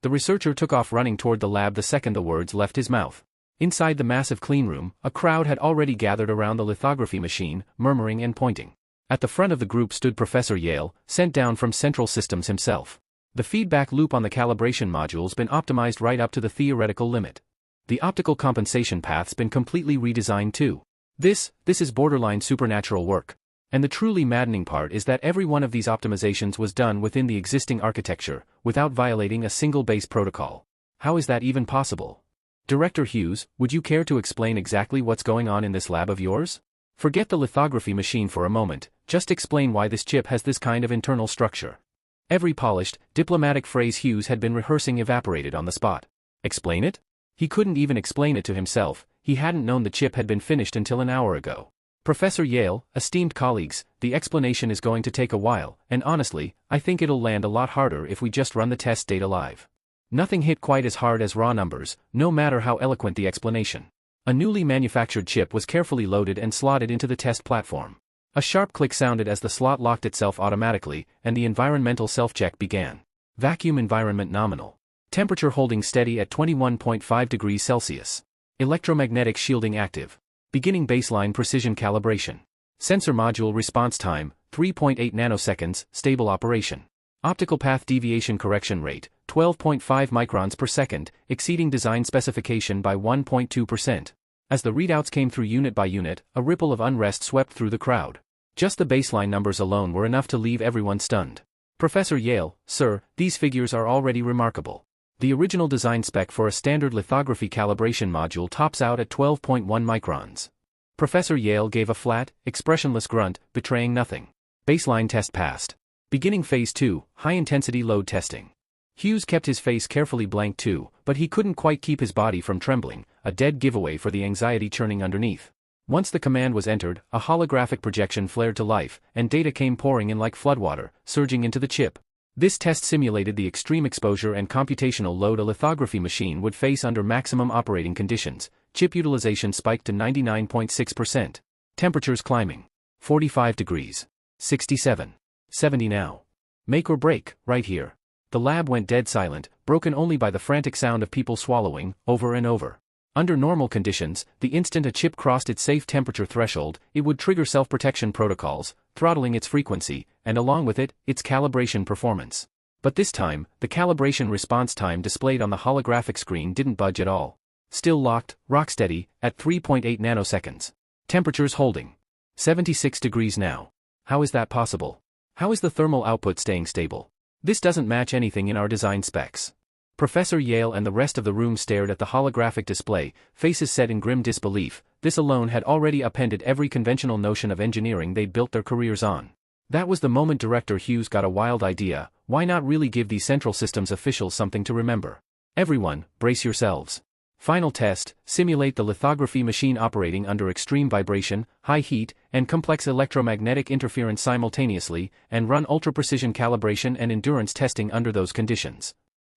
The researcher took off running toward the lab the second the words left his mouth. Inside the massive cleanroom, a crowd had already gathered around the lithography machine, murmuring and pointing. At the front of the group stood Professor Yale, sent down from Central Systems himself. The feedback loop on the calibration module's been optimized right up to the theoretical limit. The optical compensation path's been completely redesigned too. This is borderline supernatural work. And the truly maddening part is that every one of these optimizations was done within the existing architecture, without violating a single base protocol. How is that even possible? Director Hughes, would you care to explain exactly what's going on in this lab of yours? Forget the lithography machine for a moment, just explain why this chip has this kind of internal structure. Every polished, diplomatic phrase Hughes had been rehearsing evaporated on the spot. Explain it? He couldn't even explain it to himself, he hadn't known the chip had been finished until an hour ago. Professor Yale, esteemed colleagues, the explanation is going to take a while, and honestly, I think it'll land a lot harder if we just run the test data live. Nothing hit quite as hard as raw numbers, no matter how eloquent the explanation. A newly manufactured chip was carefully loaded and slotted into the test platform. A sharp click sounded as the slot locked itself automatically, and the environmental self-check began. Vacuum environment nominal. Temperature holding steady at 21.5 degrees Celsius. Electromagnetic shielding active. Beginning baseline precision calibration. Sensor module response time, 3.8 nanoseconds, stable operation. Optical path deviation correction rate, 12.5 microns per second, exceeding design specification by 1.2%. As the readouts came through unit by unit, a ripple of unrest swept through the crowd. Just the baseline numbers alone were enough to leave everyone stunned. Professor Yale, sir, these figures are already remarkable. The original design spec for a standard lithography calibration module tops out at 12.1 microns. Professor Yale gave a flat, expressionless grunt, betraying nothing. Baseline test passed. Beginning phase 2, high-intensity load testing. Hughes kept his face carefully blank too, but he couldn't quite keep his body from trembling, a dead giveaway for the anxiety churning underneath. Once the command was entered, a holographic projection flared to life, and data came pouring in like floodwater, surging into the chip. This test simulated the extreme exposure and computational load a lithography machine would face under maximum operating conditions. Chip utilization spiked to 99.6%. Temperatures climbing. 45 degrees. 67. 70 now. Make or break, right here. The lab went dead silent, broken only by the frantic sound of people swallowing, over and over. Under normal conditions, the instant a chip crossed its safe temperature threshold, it would trigger self-protection protocols, throttling its frequency, and along with it, its calibration performance. But this time, the calibration response time displayed on the holographic screen didn't budge at all. Still locked, rock-steady, at 3.8 nanoseconds. Temperatures holding. 76 degrees now. How is that possible? How is the thermal output staying stable? This doesn't match anything in our design specs. Professor Yale and the rest of the room stared at the holographic display, faces set in grim disbelief. This alone had already upended every conventional notion of engineering they'd built their careers on. That was the moment Director Hughes got a wild idea. Why not really give these Central Systems officials something to remember? Everyone, brace yourselves. Final test, simulate the lithography machine operating under extreme vibration, high heat, and complex electromagnetic interference simultaneously, and run ultra-precision calibration and endurance testing under those conditions.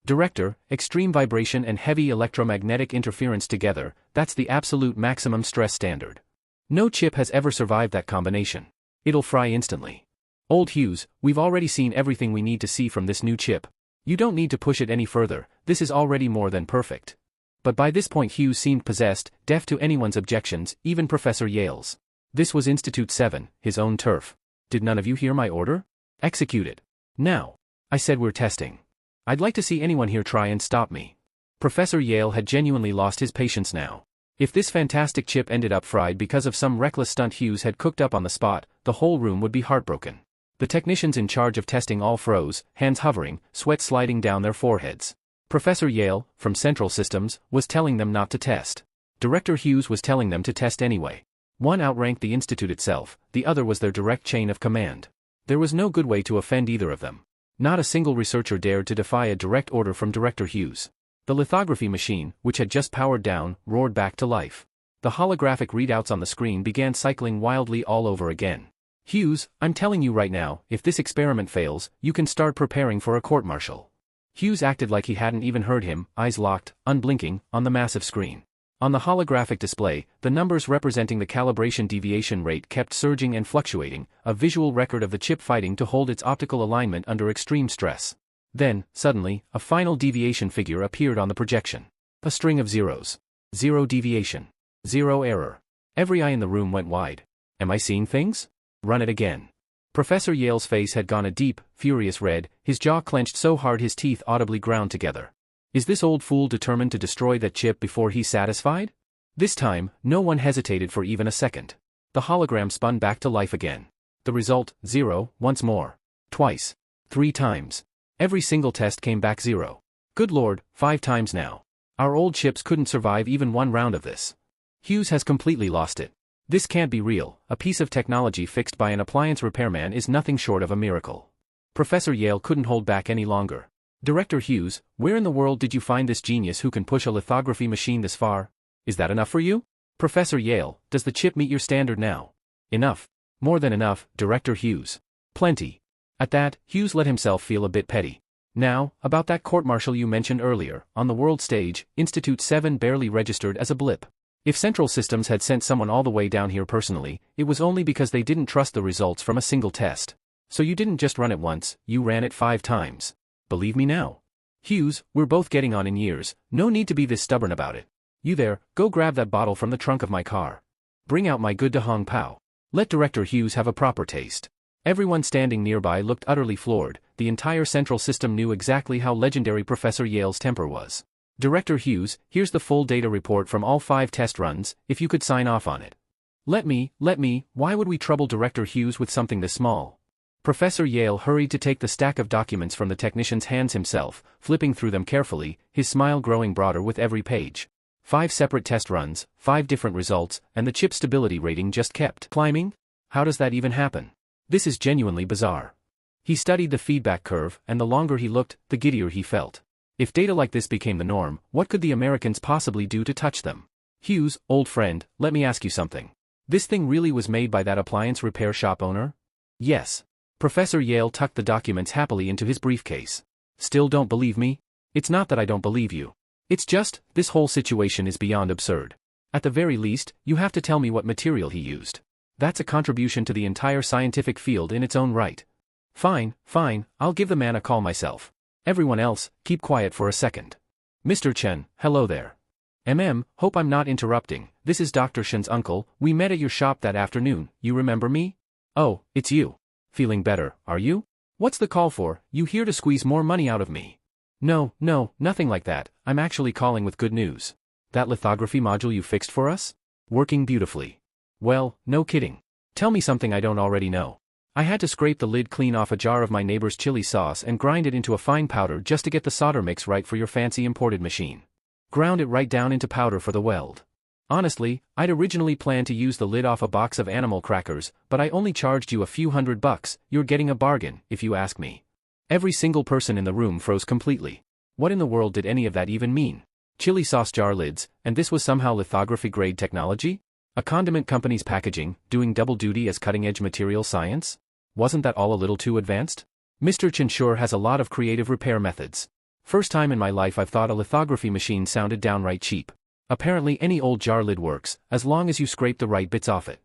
Director, extreme vibration and heavy electromagnetic interference together, that's the absolute maximum stress standard. No chip has ever survived that combination. It'll fry instantly. Old Hughes, we've already seen everything we need to see from this new chip. You don't need to push it any further, this is already more than perfect. But by this point Hughes seemed possessed, deaf to anyone's objections, even Professor Yale's. This was Institute 7, his own turf. Did none of you hear my order? Execute it. Now. I said we're testing. I'd like to see anyone here try and stop me. Professor Yale had genuinely lost his patience now. If this fantastic chip ended up fried because of some reckless stunt Hughes had cooked up on the spot, the whole room would be heartbroken. The technicians in charge of testing all froze, hands hovering, sweat sliding down their foreheads. Professor Yale, from Central Systems, was telling them not to test. Director Hughes was telling them to test anyway. One outranked the institute itself, the other was their direct chain of command. There was no good way to offend either of them. Not a single researcher dared to defy a direct order from Director Hughes. The lithography machine, which had just powered down, roared back to life. The holographic readouts on the screen began cycling wildly all over again. Hughes, I'm telling you right now, if this experiment fails, you can start preparing for a court-martial. Hughes acted like he hadn't even heard him, eyes locked, unblinking, on the massive screen. On the holographic display, the numbers representing the calibration deviation rate kept surging and fluctuating, a visual record of the chip fighting to hold its optical alignment under extreme stress. Then, suddenly, a final deviation figure appeared on the projection. A string of zeros. 0 deviation. 0 error. Every eye in the room went wide. Am I seeing things? Run it again. Professor Yale's face had gone a deep, furious red, his jaw clenched so hard his teeth audibly ground together. Is this old fool determined to destroy that chip before he's satisfied? This time, no one hesitated for even a second. The hologram spun back to life again. The result, 0, once more. Twice. 3 times. Every single test came back 0. Good Lord, 5 times now. Our old chips couldn't survive even one round of this. Hughes has completely lost it. This can't be real. A piece of technology fixed by an appliance repairman is nothing short of a miracle. Professor Yale couldn't hold back any longer. Director Hughes, where in the world did you find this genius who can push a lithography machine this far? Is that enough for you? Professor Yale, does the chip meet your standard now? Enough. More than enough, Director Hughes. Plenty. At that, Hughes let himself feel a bit petty. Now, about that court-martial you mentioned earlier, on the world stage, Institute 7 barely registered as a blip. If Central Systems had sent someone all the way down here personally, it was only because they didn't trust the results from a single test. So you didn't just run it once, you ran it 5 times. Believe me now. Hughes, we're both getting on in years, no need to be this stubborn about it. You there, go grab that bottle from the trunk of my car. Bring out my good Dahong Pao. Let Director Hughes have a proper taste. Everyone standing nearby looked utterly floored, the entire Central System knew exactly how legendary Professor Yale's temper was. Director Hughes, here's the full data report from all 5 test runs, if you could sign off on it. Let me, why would we trouble Director Hughes with something this small? Professor Yale hurried to take the stack of documents from the technician's hands himself, flipping through them carefully, his smile growing broader with every page. 5 separate test runs, 5 different results, and the chip stability rating just kept climbing? How does that even happen? This is genuinely bizarre. He studied the feedback curve, and the longer he looked, the giddier he felt. If data like this became the norm, what could the Americans possibly do to touch them? Hughes, old friend, let me ask you something. This thing really was made by that appliance repair shop owner? Yes. Professor Yale tucked the documents happily into his briefcase. Still don't believe me? It's not that I don't believe you. It's just, this whole situation is beyond absurd. At the very least, you have to tell me what material he used. That's a contribution to the entire scientific field in its own right. Fine, I'll give the man a call myself. Everyone else, keep quiet for a second. Mr. Chen, hello there. Hope I'm not interrupting, this is Dr. Shen's uncle, we met at your shop that afternoon, you remember me? Oh, it's you. Feeling better, are you? What's the call for, you here to squeeze more money out of me? No, nothing like that, I'm actually calling with good news. That lithography module you fixed for us? Working beautifully. Well, no kidding. Tell me something I don't already know. I had to scrape the lid clean off a jar of my neighbor's chili sauce and grind it into a fine powder just to get the solder mix right for your fancy imported machine. Ground it right down into powder for the weld. Honestly, I'd originally planned to use the lid off a box of animal crackers, but I only charged you a few $100, you're getting a bargain, if you ask me. Every single person in the room froze completely. What in the world did any of that even mean? Chili sauce jar lids, and this was somehow lithography-grade technology? A condiment company's packaging, doing double duty as cutting-edge material science? Wasn't that all a little too advanced? Mr. Chen sure has a lot of creative repair methods. First time in my life I've thought a lithography machine sounded downright cheap. Apparently any old jar lid works, as long as you scrape the right bits off it.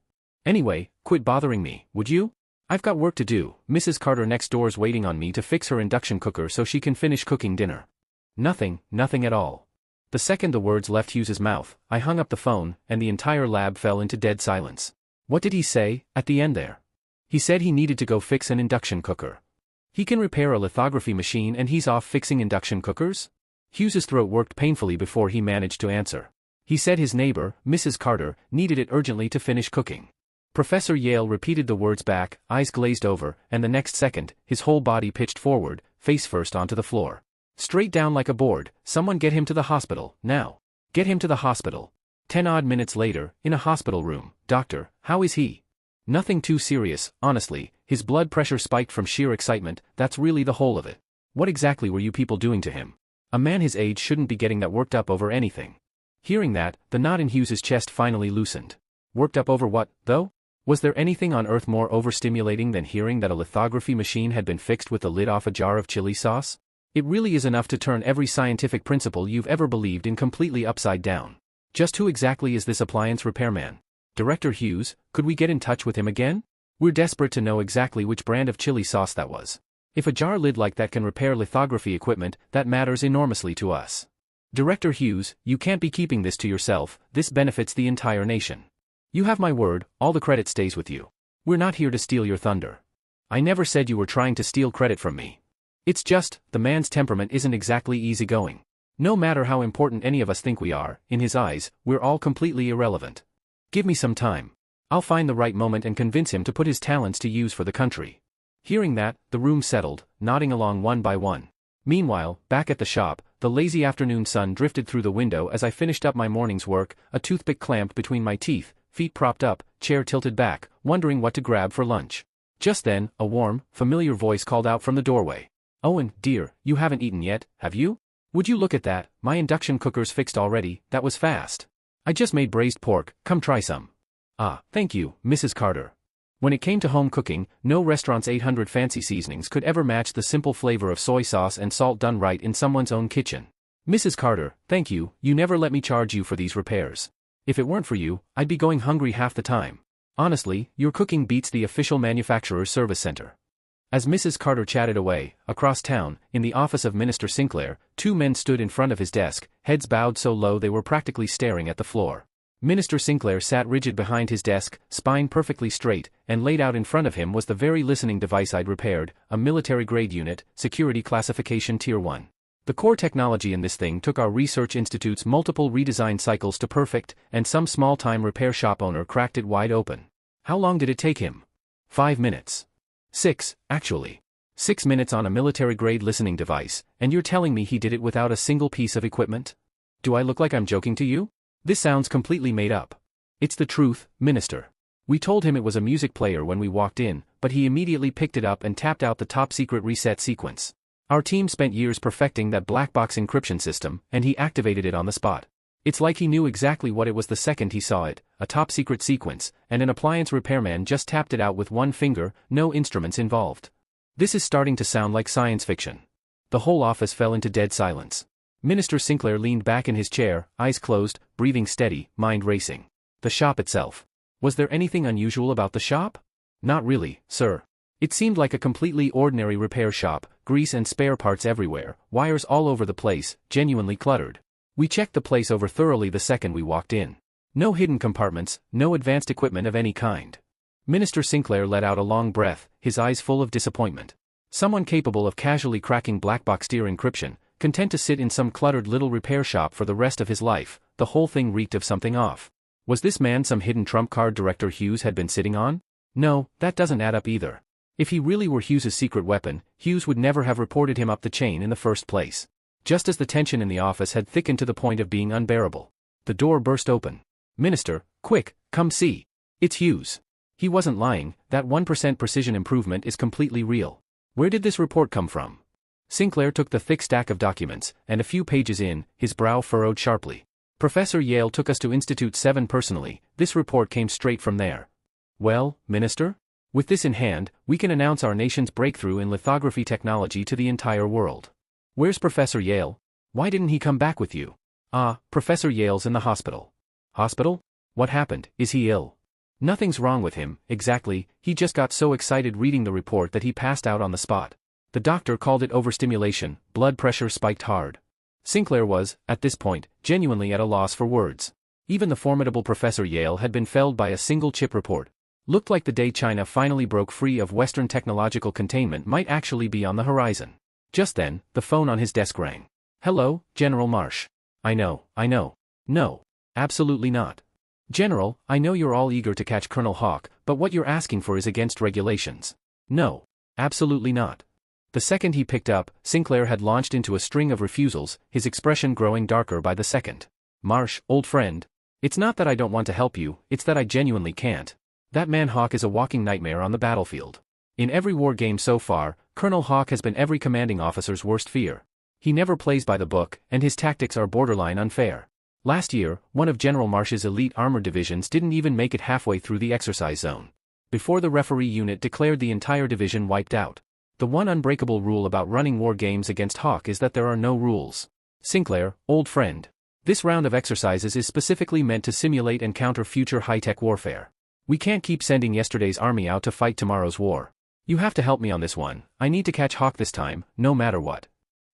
Anyway, quit bothering me, would you? I've got work to do. Mrs. Carter next door's waiting on me to fix her induction cooker so she can finish cooking dinner. Nothing at all. The second the words left Hughes's mouth, I hung up the phone, and the entire lab fell into dead silence. What did he say, at the end there? He said he needed to go fix an induction cooker. He can repair a lithography machine and he's off fixing induction cookers? Hughes's throat worked painfully before he managed to answer. He said his neighbor, Mrs. Carter, needed it urgently to finish cooking. Professor Yale repeated the words back, eyes glazed over, and the next second, his whole body pitched forward, face first onto the floor. Straight down like a board. Someone get him to the hospital, now. Get him to the hospital. 10 odd minutes later, in a hospital room. Doctor, how is he? Nothing too serious, honestly. His blood pressure spiked from sheer excitement, that's really the whole of it. What exactly were you people doing to him? A man his age shouldn't be getting that worked up over anything. Hearing that, the knot in Hughes's chest finally loosened. Worked up over what, though? Was there anything on earth more overstimulating than hearing that a lithography machine had been fixed with the lid off a jar of chili sauce? It really is enough to turn every scientific principle you've ever believed in completely upside down. Just who exactly is this appliance repairman? Director Hughes, could we get in touch with him again? We're desperate to know exactly which brand of chili sauce that was. If a jar lid like that can repair lithography equipment, that matters enormously to us. Director Hughes, you can't be keeping this to yourself, this benefits the entire nation. You have my word, all the credit stays with you. We're not here to steal your thunder. I never said you were trying to steal credit from me. It's just, the man's temperament isn't exactly easygoing. No matter how important any of us think we are, in his eyes, we're all completely irrelevant. Give me some time. I'll find the right moment and convince him to put his talents to use for the country. Hearing that, the room settled, nodding along one by one. Meanwhile, back at the shop, the lazy afternoon sun drifted through the window as I finished up my morning's work, a toothpick clamped between my teeth, feet propped up, chair tilted back, wondering what to grab for lunch. Just then, a warm, familiar voice called out from the doorway. Owen, dear, you haven't eaten yet, have you? Would you look at that, my induction cooker's fixed already, that was fast. I just made braised pork, come try some. Ah, thank you, Mrs. Carter. When it came to home cooking, no restaurant's 800 fancy seasonings could ever match the simple flavor of soy sauce and salt done right in someone's own kitchen. Mrs. Carter, thank you, you never let me charge you for these repairs. If it weren't for you, I'd be going hungry half the time. Honestly, your cooking beats the official manufacturer's service center. As Mrs. Carter chatted away, across town, in the office of Minister Sinclair, two men stood in front of his desk, heads bowed so low they were practically staring at the floor. Minister Sinclair sat rigid behind his desk, spine perfectly straight, and laid out in front of him was the very listening device I'd repaired, a military-grade unit, security classification Tier 1. The core technology in this thing took our research institute's multiple redesign cycles to perfect, and some small-time repair shop owner cracked it wide open. How long did it take him? 5 minutes. 6, actually. 6 minutes on a military-grade listening device, and you're telling me he did it without a single piece of equipment? Do I look like I'm joking to you? This sounds completely made up. It's the truth, Minister. We told him it was a music player when we walked in, but he immediately picked it up and tapped out the top-secret reset sequence. Our team spent years perfecting that black box encryption system, and he activated it on the spot. It's like he knew exactly what it was the second he saw it, a top-secret sequence, and an appliance repairman just tapped it out with one finger, no instruments involved. This is starting to sound like science fiction. The whole office fell into dead silence. Minister Sinclair leaned back in his chair, eyes closed, breathing steady, mind racing. The shop itself. Was there anything unusual about the shop? Not really, sir. It seemed like a completely ordinary repair shop, grease and spare parts everywhere, wires all over the place, genuinely cluttered. We checked the place over thoroughly the second we walked in. No hidden compartments, no advanced equipment of any kind. Minister Sinclair let out a long breath, his eyes full of disappointment. Someone capable of casually cracking black box tier encryption, content to sit in some cluttered little repair shop for the rest of his life, the whole thing reeked of something off. Was this man some hidden trump card Director Hughes had been sitting on? No, that doesn't add up either. If he really were Hughes's secret weapon, Hughes would never have reported him up the chain in the first place. Just as the tension in the office had thickened to the point of being unbearable. The door burst open. Minister, quick, come see. It's Hughes. He wasn't lying, that 1% precision improvement is completely real. Where did this report come from? Sinclair took the thick stack of documents, and a few pages in, his brow furrowed sharply. Professor Yale took us to Institute 7 personally, this report came straight from there. Well, Minister? With this in hand, we can announce our nation's breakthrough in lithography technology to the entire world. Where's Professor Yale? Why didn't he come back with you? Ah, Professor Yale's in the hospital. Hospital? What happened? Is he ill? Nothing's wrong with him, exactly, he just got so excited reading the report that he passed out on the spot. The doctor called it overstimulation, blood pressure spiked hard. Sinclair was, at this point, genuinely at a loss for words. Even the formidable Professor Yale had been felled by a single chip report. Looked like the day China finally broke free of Western technological containment might actually be on the horizon. Just then, the phone on his desk rang. Hello, General Marsh. I know. No. Absolutely not. General, I know you're all eager to catch Colonel Hawk, but what you're asking for is against regulations. No. Absolutely not. The second he picked up, Sinclair had launched into a string of refusals, his expression growing darker by the second. Marsh, old friend. It's not that I don't want to help you, it's that I genuinely can't. That man Hawk is a walking nightmare on the battlefield. In every war game so far, Colonel Hawk has been every commanding officer's worst fear. He never plays by the book, and his tactics are borderline unfair. Last year, one of General Marsh's elite armored divisions didn't even make it halfway through the exercise zone. Before the referee unit declared the entire division wiped out. The one unbreakable rule about running war games against Hawk is that there are no rules. Sinclair, old friend. This round of exercises is specifically meant to simulate and counter future high-tech warfare. We can't keep sending yesterday's army out to fight tomorrow's war. You have to help me on this one. I need to catch Hawk this time, no matter what.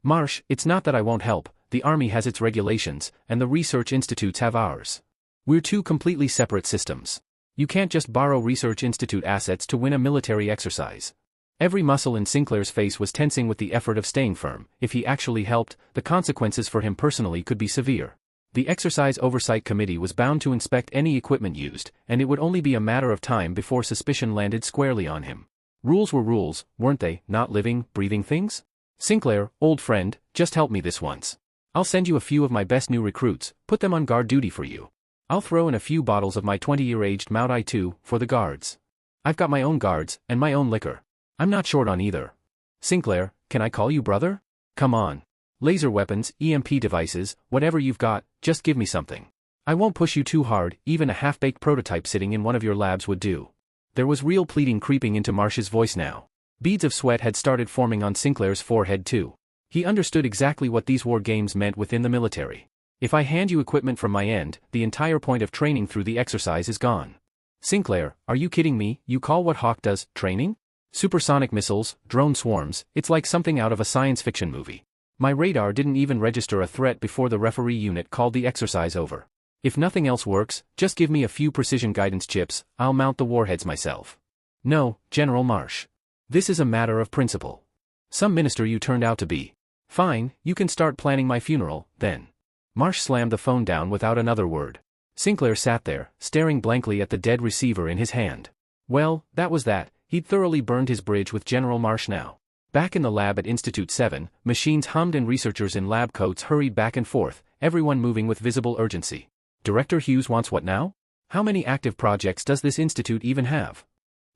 Marsh, it's not that I won't help, the Army has its regulations, and the research institutes have ours. We're two completely separate systems. You can't just borrow research institute assets to win a military exercise. Every muscle in Sinclair's face was tensing with the effort of staying firm. If he actually helped, the consequences for him personally could be severe. The Exercise Oversight Committee was bound to inspect any equipment used, and it would only be a matter of time before suspicion landed squarely on him. Rules were rules, weren't they, not living, breathing things? Sinclair, old friend, just help me this once. I'll send you a few of my best new recruits, put them on guard duty for you. I'll throw in a few bottles of my 20-year-aged Mount I-2 for the guards. I've got my own guards, and my own liquor. I'm not short on either. Sinclair, can I call you brother? Come on. Laser weapons, EMP devices, whatever you've got, just give me something. I won't push you too hard, even a half-baked prototype sitting in one of your labs would do. There was real pleading creeping into Marsh's voice now. Beads of sweat had started forming on Sinclair's forehead too. He understood exactly what these war games meant within the military. If I hand you equipment from my end, the entire point of training through the exercise is gone. Sinclair, are you kidding me? You call what Hawk does, training? Supersonic missiles, drone swarms, it's like something out of a science fiction movie. My radar didn't even register a threat before the referee unit called the exercise over. If nothing else works, just give me a few precision guidance chips, I'll mount the warheads myself. No, General Marsh. This is a matter of principle. Some minister you turned out to be. Fine, you can start planning my funeral, then. Marsh slammed the phone down without another word. Sinclair sat there, staring blankly at the dead receiver in his hand. Well, that was that, he'd thoroughly burned his bridge with General Marsh now. Back in the lab at Institute 7, machines hummed and researchers in lab coats hurried back and forth, everyone moving with visible urgency. Director Hughes wants what now? How many active projects does this institute even have?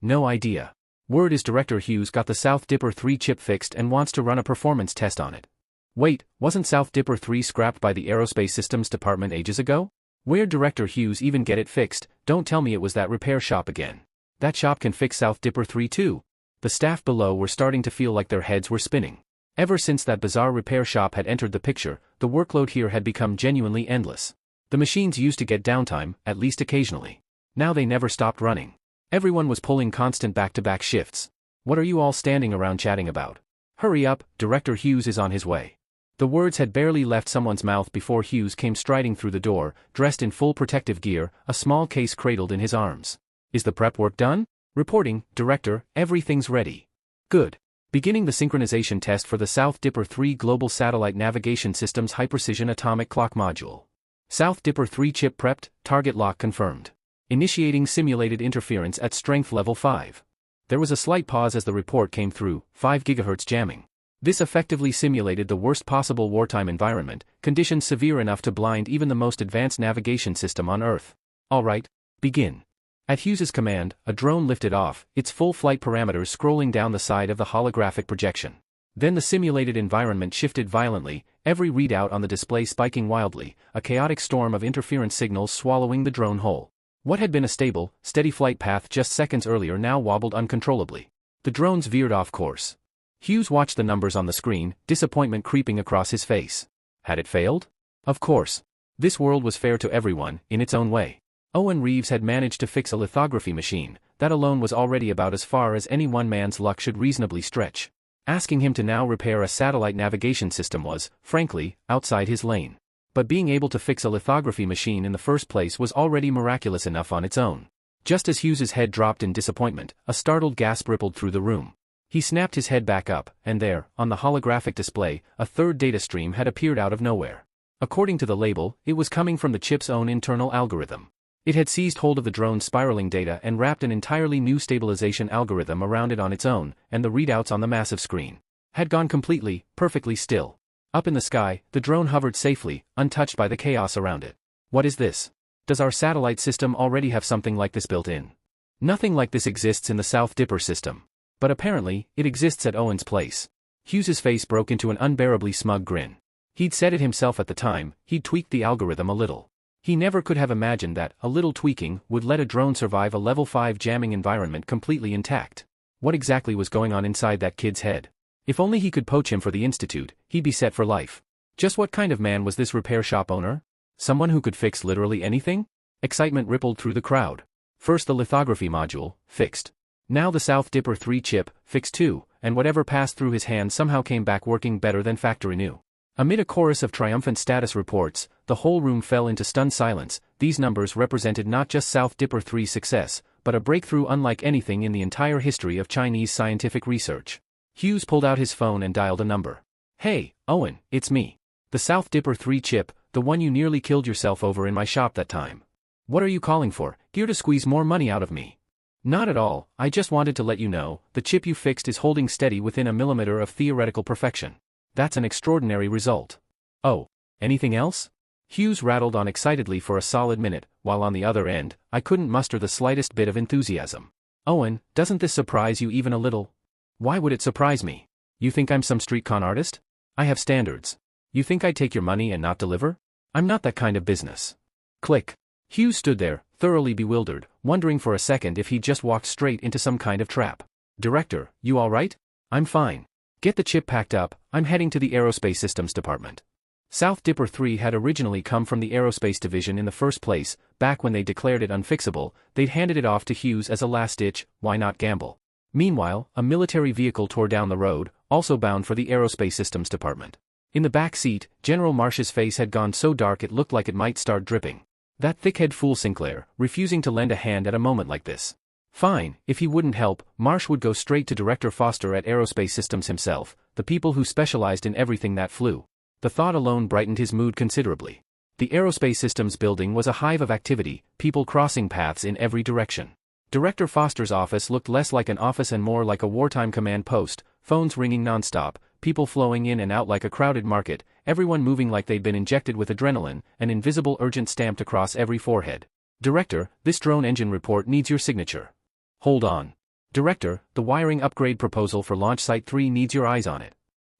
No idea. Word is Director Hughes got the South Dipper 3 chip fixed and wants to run a performance test on it. Wait, wasn't South Dipper 3 scrapped by the Aerospace Systems Department ages ago? Where'd Director Hughes even get it fixed? Don't tell me it was that repair shop again. That shop can fix South Dipper 3 too. The staff below were starting to feel like their heads were spinning. Ever since that bizarre repair shop had entered the picture, the workload here had become genuinely endless. The machines used to get downtime, at least occasionally. Now they never stopped running. Everyone was pulling constant back-to-back shifts. What are you all standing around chatting about? Hurry up, Director Hughes is on his way. The words had barely left someone's mouth before Hughes came striding through the door, dressed in full protective gear, a small case cradled in his arms. Is the prep work done? Reporting, Director, everything's ready. Good. Beginning the synchronization test for the South Dipper 3 Global Satellite Navigation System's High-Precision Atomic Clock Module. South Dipper 3 chip prepped, target lock confirmed. Initiating simulated interference at strength level 5. There was a slight pause as the report came through, 5 GHz jamming. This effectively simulated the worst possible wartime environment, conditions severe enough to blind even the most advanced navigation system on Earth. All right, begin. At Hughes's command, a drone lifted off, its full flight parameters scrolling down the side of the holographic projection. Then the simulated environment shifted violently, every readout on the display spiking wildly, a chaotic storm of interference signals swallowing the drone whole. What had been a stable, steady flight path just seconds earlier now wobbled uncontrollably. The drones veered off course. Hughes watched the numbers on the screen, disappointment creeping across his face. Had it failed? Of course. This world was fair to everyone, in its own way. Owen Reeves had managed to fix a lithography machine. That alone was already about as far as any one man's luck should reasonably stretch. Asking him to now repair a satellite navigation system was, frankly, outside his lane. But being able to fix a lithography machine in the first place was already miraculous enough on its own. Just as Hughes's head dropped in disappointment, a startled gasp rippled through the room. He snapped his head back up, and there, on the holographic display, a third data stream had appeared out of nowhere. According to the label, it was coming from the chip's own internal algorithm. It had seized hold of the drone's spiraling data and wrapped an entirely new stabilization algorithm around it on its own, and the readouts on the massive screen had gone completely, perfectly still. Up in the sky, the drone hovered safely, untouched by the chaos around it. What is this? Does our satellite system already have something like this built in? Nothing like this exists in the South Dipper system. But apparently, it exists at Owen's place. Hughes's face broke into an unbearably smug grin. He'd said it himself at the time, he'd tweaked the algorithm a little. He never could have imagined that a little tweaking would let a drone survive a level 5 jamming environment completely intact. What exactly was going on inside that kid's head? If only he could poach him for the institute, he'd be set for life. Just what kind of man was this repair shop owner? Someone who could fix literally anything? Excitement rippled through the crowd. First the lithography module, fixed. Now the South Dipper 3 chip, fixed too, and whatever passed through his hand somehow came back working better than factory new. Amid a chorus of triumphant status reports, the whole room fell into stunned silence. These numbers represented not just South Dipper 3's success, but a breakthrough unlike anything in the entire history of Chinese scientific research. Hughes pulled out his phone and dialed a number. "Hey, Owen, it's me. The South Dipper 3 chip, the one you nearly killed yourself over in my shop that time. What are you calling for? Here to squeeze more money out of me?" "Not at all, I just wanted to let you know, the chip you fixed is holding steady within a millimeter of theoretical perfection. That's an extraordinary result." "Oh, anything else?" Hughes rattled on excitedly for a solid minute, while on the other end, I couldn't muster the slightest bit of enthusiasm. "Owen, doesn't this surprise you even a little?" "Why would it surprise me? You think I'm some street con artist? I have standards. You think I'd take your money and not deliver? I'm not that kind of business." Click. Hughes stood there, thoroughly bewildered, wondering for a second if he'd just walked straight into some kind of trap. "Director, you all right?" "I'm fine. Get the chip packed up, I'm heading to the Aerospace Systems Department." South Dipper 3 had originally come from the Aerospace Division in the first place. Back when they declared it unfixable, they'd handed it off to Hughes as a last-ditch, why not gamble. Meanwhile, a military vehicle tore down the road, also bound for the Aerospace Systems Department. In the back seat, General Marsh's face had gone so dark it looked like it might start dripping. That thickhead fool Sinclair, refusing to lend a hand at a moment like this. Fine, if he wouldn't help, Marsh would go straight to Director Foster at Aerospace Systems himself, the people who specialized in everything that flew. The thought alone brightened his mood considerably. The Aerospace Systems building was a hive of activity, people crossing paths in every direction. Director Foster's office looked less like an office and more like a wartime command post, phones ringing nonstop, people flowing in and out like a crowded market, everyone moving like they'd been injected with adrenaline, an invisible urgent stamped across every forehead. "Director, this drone engine report needs your signature." "Hold on. Director, the wiring upgrade proposal for Launch Site 3 needs your eyes on it."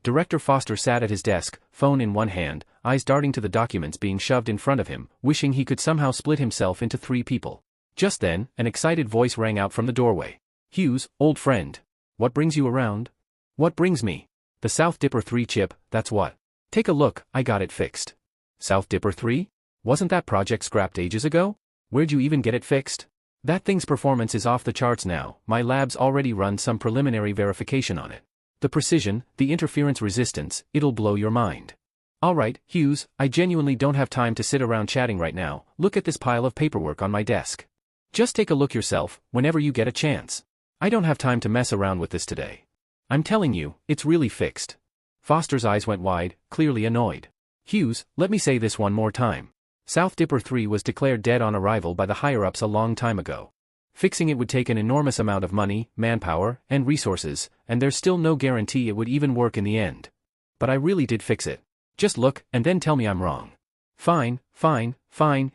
Director Foster sat at his desk, phone in one hand, eyes darting to the documents being shoved in front of him, wishing he could somehow split himself into 3 people. Just then, an excited voice rang out from the doorway. "Hughes, old friend. What brings you around?" "What brings me? The South Dipper 3 chip, that's what. Take a look, I got it fixed." "South Dipper 3? Wasn't that project scrapped ages ago? Where'd you even get it fixed?" "That thing's performance is off the charts now, my lab's already run some preliminary verification on it. The precision, the interference resistance, it'll blow your mind." "Alright, Hughes, I genuinely don't have time to sit around chatting right now, look at this pile of paperwork on my desk. Just take a look yourself, whenever you get a chance. I don't have time to mess around with this today. I'm telling you, it's really fixed." Foster's eyes went wide, clearly annoyed. "Hughes, let me say this one more time. South Dipper 3 was declared dead on arrival by the higher-ups a long time ago. Fixing it would take an enormous amount of money, manpower, and resources, and there's still no guarantee it would even work in the end. But I really did fix it. Just look, and then tell me I'm wrong." Fine,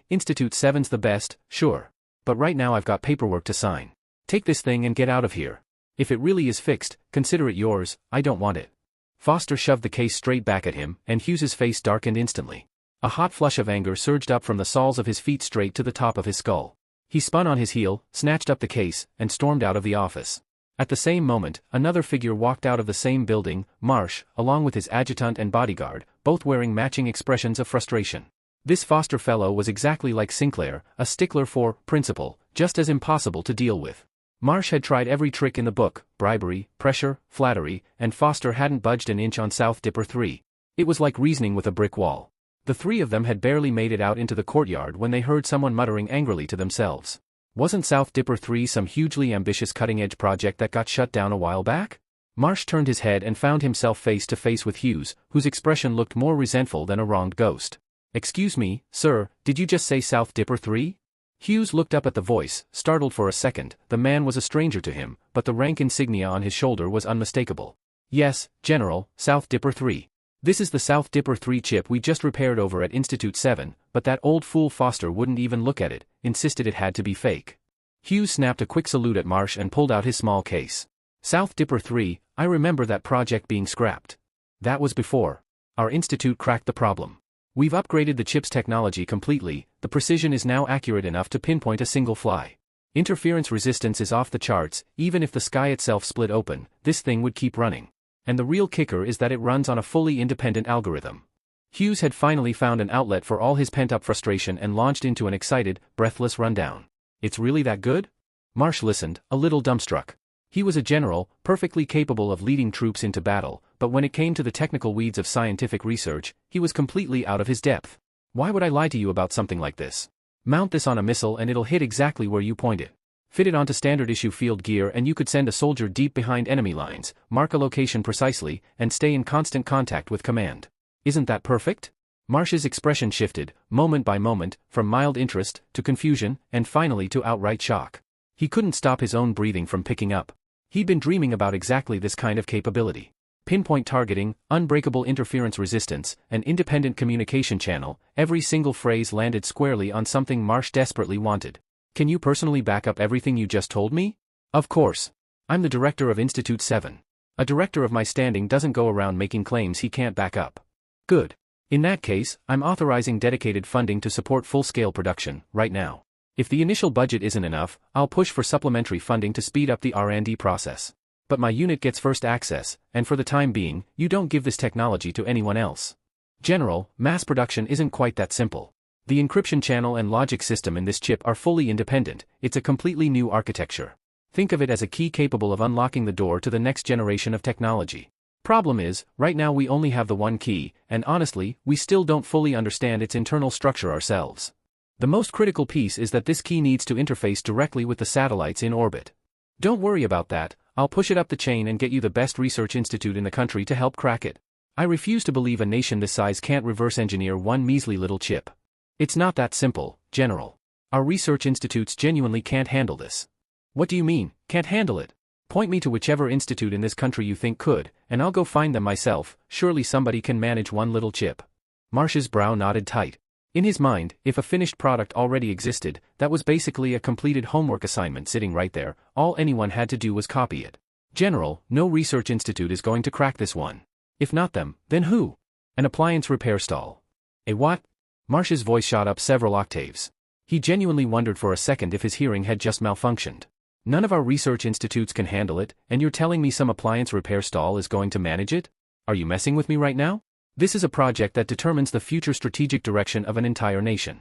Institute 7's the best, sure. But right now I've got paperwork to sign. Take this thing and get out of here. If it really is fixed, consider it yours, I don't want it." Foster shoved the case straight back at him, and Hughes's face darkened instantly. A hot flush of anger surged up from the soles of his feet straight to the top of his skull. He spun on his heel, snatched up the case, and stormed out of the office. At the same moment, another figure walked out of the same building, Marsh, along with his adjutant and bodyguard, both wearing matching expressions of frustration. This Foster fellow was exactly like Sinclair, a stickler for principle, just as impossible to deal with. Marsh had tried every trick in the book, bribery, pressure, flattery, and Foster hadn't budged an inch on South Dipper 3. It was like reasoning with a brick wall. The three of them had barely made it out into the courtyard when they heard someone muttering angrily to themselves. Wasn't South Dipper 3 some hugely ambitious cutting-edge project that got shut down a while back? Marsh turned his head and found himself face to face with Hughes, whose expression looked more resentful than a wronged ghost. "Excuse me, sir, did you just say South Dipper 3? Hughes looked up at the voice, startled for a second. The man was a stranger to him, but the rank insignia on his shoulder was unmistakable. "Yes, General, South Dipper 3. This is the South Dipper 3 chip we just repaired over at Institute 7, but that old fool Foster wouldn't even look at it, insisted it had to be fake." Hughes snapped a quick salute at Marsh and pulled out his small case. "South Dipper 3, I remember that project being scrapped. That was before our institute cracked the problem. We've upgraded the chip's technology completely, the precision is now accurate enough to pinpoint a single fly. Interference resistance is off the charts, even if the sky itself split open, this thing would keep running. And the real kicker is that it runs on a fully independent algorithm." Hughes had finally found an outlet for all his pent-up frustration and launched into an excited, breathless rundown. "It's really that good?" Marsh listened, a little dumbstruck. He was a general, perfectly capable of leading troops into battle, but when it came to the technical weeds of scientific research, he was completely out of his depth. "Why would I lie to you about something like this? Mount this on a missile and it'll hit exactly where you point it. Fit it onto standard-issue field gear and you could send a soldier deep behind enemy lines, mark a location precisely, and stay in constant contact with command. Isn't that perfect?" Marsh's expression shifted, moment by moment, from mild interest, to confusion, and finally to outright shock. He couldn't stop his own breathing from picking up. He'd been dreaming about exactly this kind of capability. Pinpoint targeting, unbreakable interference resistance, an independent communication channel, every single phrase landed squarely on something Marsh desperately wanted. "Can you personally back up everything you just told me?" "Of course. I'm the director of Institute 7. A director of my standing doesn't go around making claims he can't back up." "Good. In that case, I'm authorizing dedicated funding to support full-scale production, right now. If the initial budget isn't enough, I'll push for supplementary funding to speed up the R&D process. But my unit gets first access, and for the time being, you don't give this technology to anyone else." "General, mass production isn't quite that simple. The encryption channel and logic system in this chip are fully independent, it's a completely new architecture. Think of it as a key capable of unlocking the door to the next generation of technology. Problem is, right now we only have the one key, and honestly, we still don't fully understand its internal structure ourselves. The most critical piece is that this key needs to interface directly with the satellites in orbit. Don't worry about that, I'll push it up the chain and get you the best research institute in the country to help crack it. I refuse to believe a nation this size can't reverse engineer one measly little chip. It's not that simple, General. Our research institutes genuinely can't handle this." "What do you mean, can't handle it? Point me to whichever institute in this country you think could, and I'll go find them myself. Surely somebody can manage one little chip." Marsh's brow knotted tight. In his mind, if a finished product already existed, that was basically a completed homework assignment sitting right there, all anyone had to do was copy it. "General, no research institute is going to crack this one. If not them, then who? An appliance repair stall." "A what?" Marsh's voice shot up several octaves. He genuinely wondered for a second if his hearing had just malfunctioned. "None of our research institutes can handle it, and you're telling me some appliance repair stall is going to manage it? Are you messing with me right now? This is a project that determines the future strategic direction of an entire nation."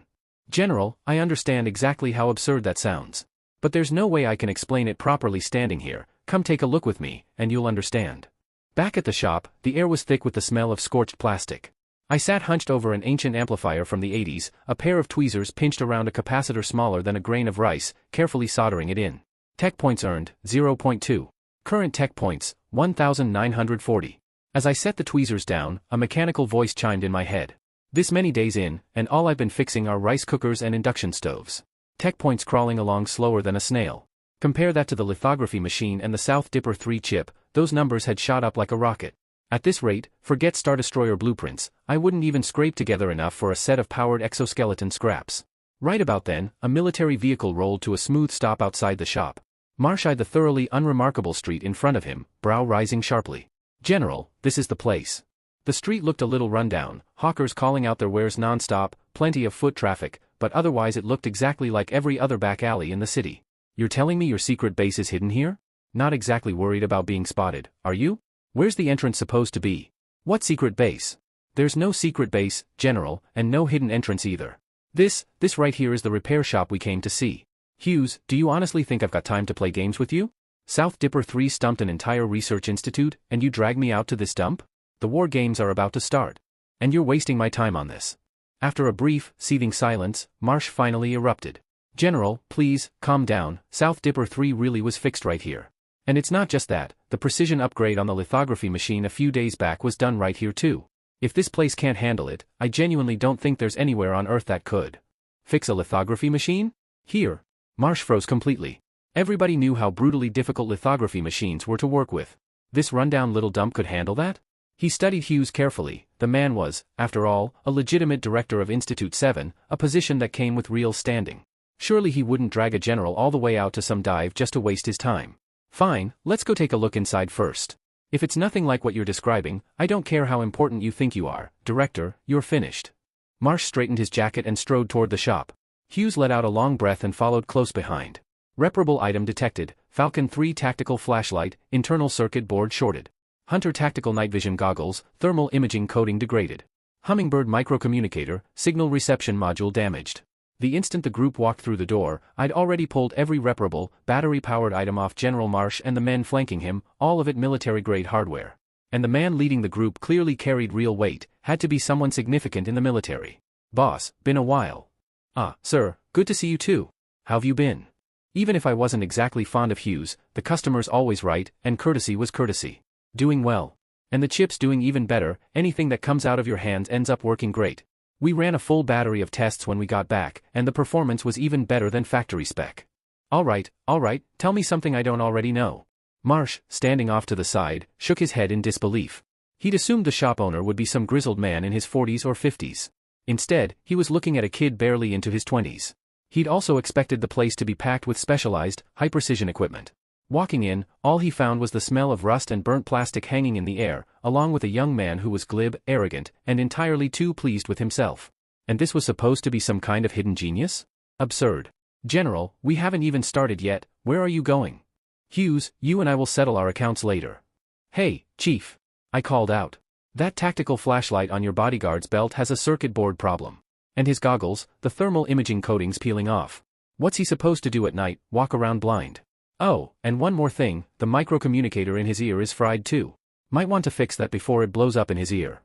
"General, I understand exactly how absurd that sounds. But there's no way I can explain it properly standing here. Come take a look with me, and you'll understand." Back at the shop, the air was thick with the smell of scorched plastic. I sat hunched over an ancient amplifier from the 80s, a pair of tweezers pinched around a capacitor smaller than a grain of rice, carefully soldering it in. Tech points earned, 0.2. Current tech points, 1,940. As I set the tweezers down, a mechanical voice chimed in my head. "This many days in, and all I've been fixing are rice cookers and induction stoves. Tech points crawling along slower than a snail." Compare that to the lithography machine and the South Dipper 3 chip, those numbers had shot up like a rocket. At this rate, forget Star Destroyer blueprints, I wouldn't even scrape together enough for a set of powered exoskeleton scraps. Right about then, a military vehicle rolled to a smooth stop outside the shop. Marsh eyed the thoroughly unremarkable street in front of him, brow rising sharply. "General, this is the place." The street looked a little rundown, hawkers calling out their wares non-stop, plenty of foot traffic, but otherwise it looked exactly like every other back alley in the city. "You're telling me your secret base is hidden here?" Not exactly worried about being spotted, are you? Where's the entrance supposed to be? What secret base? There's no secret base, General, and no hidden entrance either. This right here is the repair shop we came to see. Hughes, do you honestly think I've got time to play games with you? South Dipper 3 stumped an entire research institute, and you drag me out to this dump? The war games are about to start. And you're wasting my time on this. After a brief, seething silence, Marsh finally erupted. General, please, calm down, South Dipper 3 really was fixed right here. And it's not just that, the precision upgrade on the lithography machine a few days back was done right here too. If this place can't handle it, I genuinely don't think there's anywhere on Earth that could. Fix a lithography machine? Here. Marsh froze completely. Everybody knew how brutally difficult lithography machines were to work with. This rundown little dump could handle that? He studied Hughes carefully. The man was, after all, a legitimate director of Institute 7, a position that came with real standing. Surely he wouldn't drag a general all the way out to some dive just to waste his time. Fine, let's go take a look inside first. If it's nothing like what you're describing, I don't care how important you think you are, Director, you're finished. Marsh straightened his jacket and strode toward the shop. Hughes let out a long breath and followed close behind. Reparable item detected, Falcon 3 tactical flashlight, internal circuit board shorted. Hunter tactical night vision goggles, thermal imaging coating degraded. Hummingbird microcommunicator, signal reception module damaged. The instant the group walked through the door, I'd already pulled every reparable, battery-powered item off General Marsh and the men flanking him, all of it military-grade hardware. And the man leading the group clearly carried real weight, had to be someone significant in the military. Boss, been a while. Ah, sir, good to see you too. How've you been? Even if I wasn't exactly fond of Hughes, the customer's always right, and courtesy was courtesy. Doing well. And the chip's doing even better, anything that comes out of your hands ends up working great. We ran a full battery of tests when we got back, and the performance was even better than factory spec. All right, tell me something I don't already know. Marsh, standing off to the side, shook his head in disbelief. He'd assumed the shop owner would be some grizzled man in his 40s or 50s. Instead, he was looking at a kid barely into his 20s. He'd also expected the place to be packed with specialized, high-precision equipment. Walking in, all he found was the smell of rust and burnt plastic hanging in the air, along with a young man who was glib, arrogant, and entirely too pleased with himself. And this was supposed to be some kind of hidden genius? Absurd. General, we haven't even started yet, where are you going? Hughes, you and I will settle our accounts later. Hey, Chief. I called out. That tactical flashlight on your bodyguard's belt has a circuit board problem. And his goggles, the thermal imaging coating's peeling off. What's he supposed to do at night, walk around blind? Oh, and one more thing, the microcommunicator in his ear is fried too. Might want to fix that before it blows up in his ear.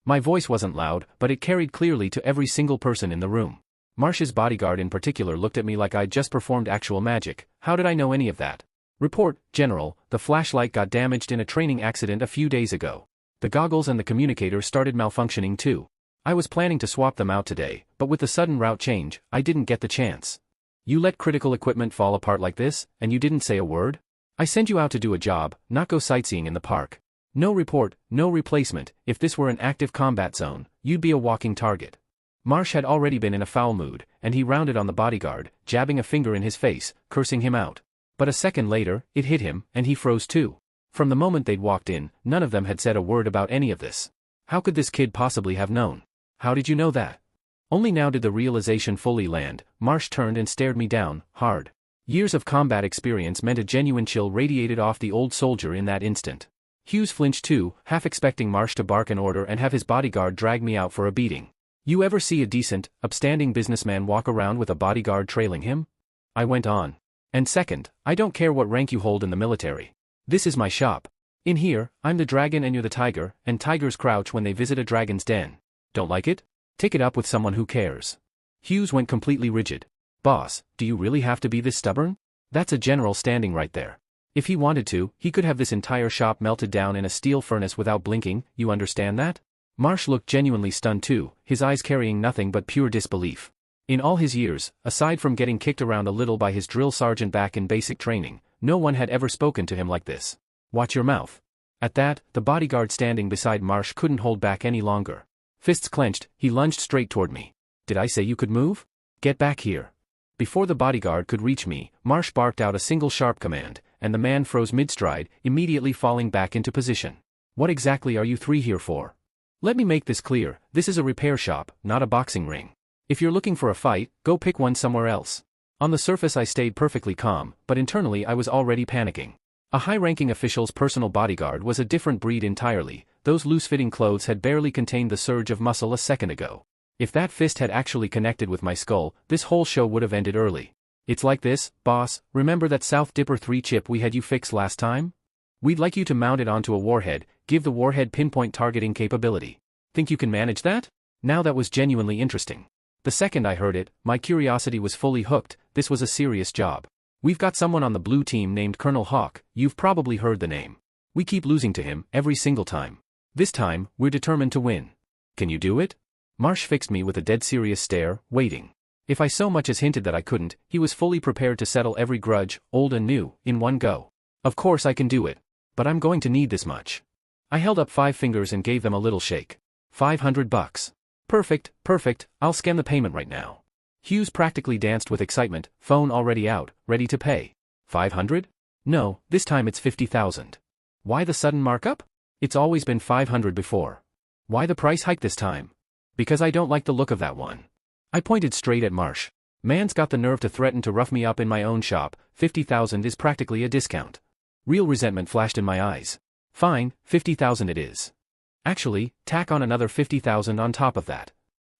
My voice wasn't loud, but it carried clearly to every single person in the room. Marsh's bodyguard in particular looked at me like I'd just performed actual magic. How did I know any of that? Report, General, the flashlight got damaged in a training accident a few days ago. The goggles and the communicator started malfunctioning too. I was planning to swap them out today, but with the sudden route change, I didn't get the chance. You let critical equipment fall apart like this, and you didn't say a word? I sent you out to do a job, not go sightseeing in the park. No report, no replacement. If this were an active combat zone, you'd be a walking target. Marsh had already been in a foul mood, and he rounded on the bodyguard, jabbing a finger in his face, cursing him out. But a second later, it hit him, and he froze too. From the moment they'd walked in, none of them had said a word about any of this. How could this kid possibly have known? How did you know that? Only now did the realization fully land. Marsh turned and stared me down, hard. Years of combat experience meant a genuine chill radiated off the old soldier in that instant. Hughes flinched too, half expecting Marsh to bark an order and have his bodyguard drag me out for a beating. You ever see a decent, upstanding businessman walk around with a bodyguard trailing him? I went on. And second, I don't care what rank you hold in the military. This is my shop. In here, I'm the dragon and you're the tiger, and tigers crouch when they visit a dragon's den. Don't like it? Take it up with someone who cares. Hughes went completely rigid. Boss, do you really have to be this stubborn? That's a general standing right there. If he wanted to, he could have this entire shop melted down in a steel furnace without blinking, you understand that? Marsh looked genuinely stunned too, his eyes carrying nothing but pure disbelief. In all his years, aside from getting kicked around a little by his drill sergeant back in basic training, no one had ever spoken to him like this. Watch your mouth. At that, the bodyguard standing beside Marsh couldn't hold back any longer. Fists clenched, he lunged straight toward me. Did I say you could move? Get back here. Before the bodyguard could reach me, Marsh barked out a single sharp command, and the man froze mid-stride, immediately falling back into position. What exactly are you three here for? Let me make this clear, this is a repair shop, not a boxing ring. If you're looking for a fight, go pick one somewhere else. On the surface I stayed perfectly calm, but internally I was already panicking. A high-ranking official's personal bodyguard was a different breed entirely. Those loose-fitting clothes had barely contained the surge of muscle a second ago. If that fist had actually connected with my skull, this whole show would have ended early. It's like this, boss, remember that South Dipper 3 chip we had you fix last time? We'd like you to mount it onto a warhead, give the warhead pinpoint targeting capability. Think you can manage that? Now that was genuinely interesting. The second I heard it, my curiosity was fully hooked. This was a serious job. We've got someone on the blue team named Colonel Hawk, you've probably heard the name. We keep losing to him, every single time. This time, we're determined to win. Can you do it? Marsh fixed me with a dead serious stare, waiting. If I so much as hinted that I couldn't, he was fully prepared to settle every grudge, old and new, in one go. Of course I can do it. But I'm going to need this much. I held up 5 fingers and gave them a little shake. $500. Perfect, perfect, I'll scan the payment right now. Hughes practically danced with excitement, phone already out, ready to pay. 500? No, this time it's 50,000. Why the sudden markup? It's always been 500 before. Why the price hike this time? Because I don't like the look of that one. I pointed straight at Marsh. Man's got the nerve to threaten to rough me up in my own shop. 50,000 is practically a discount. Real resentment flashed in my eyes. Fine, 50,000 it is. Actually, tack on another 50,000 on top of that.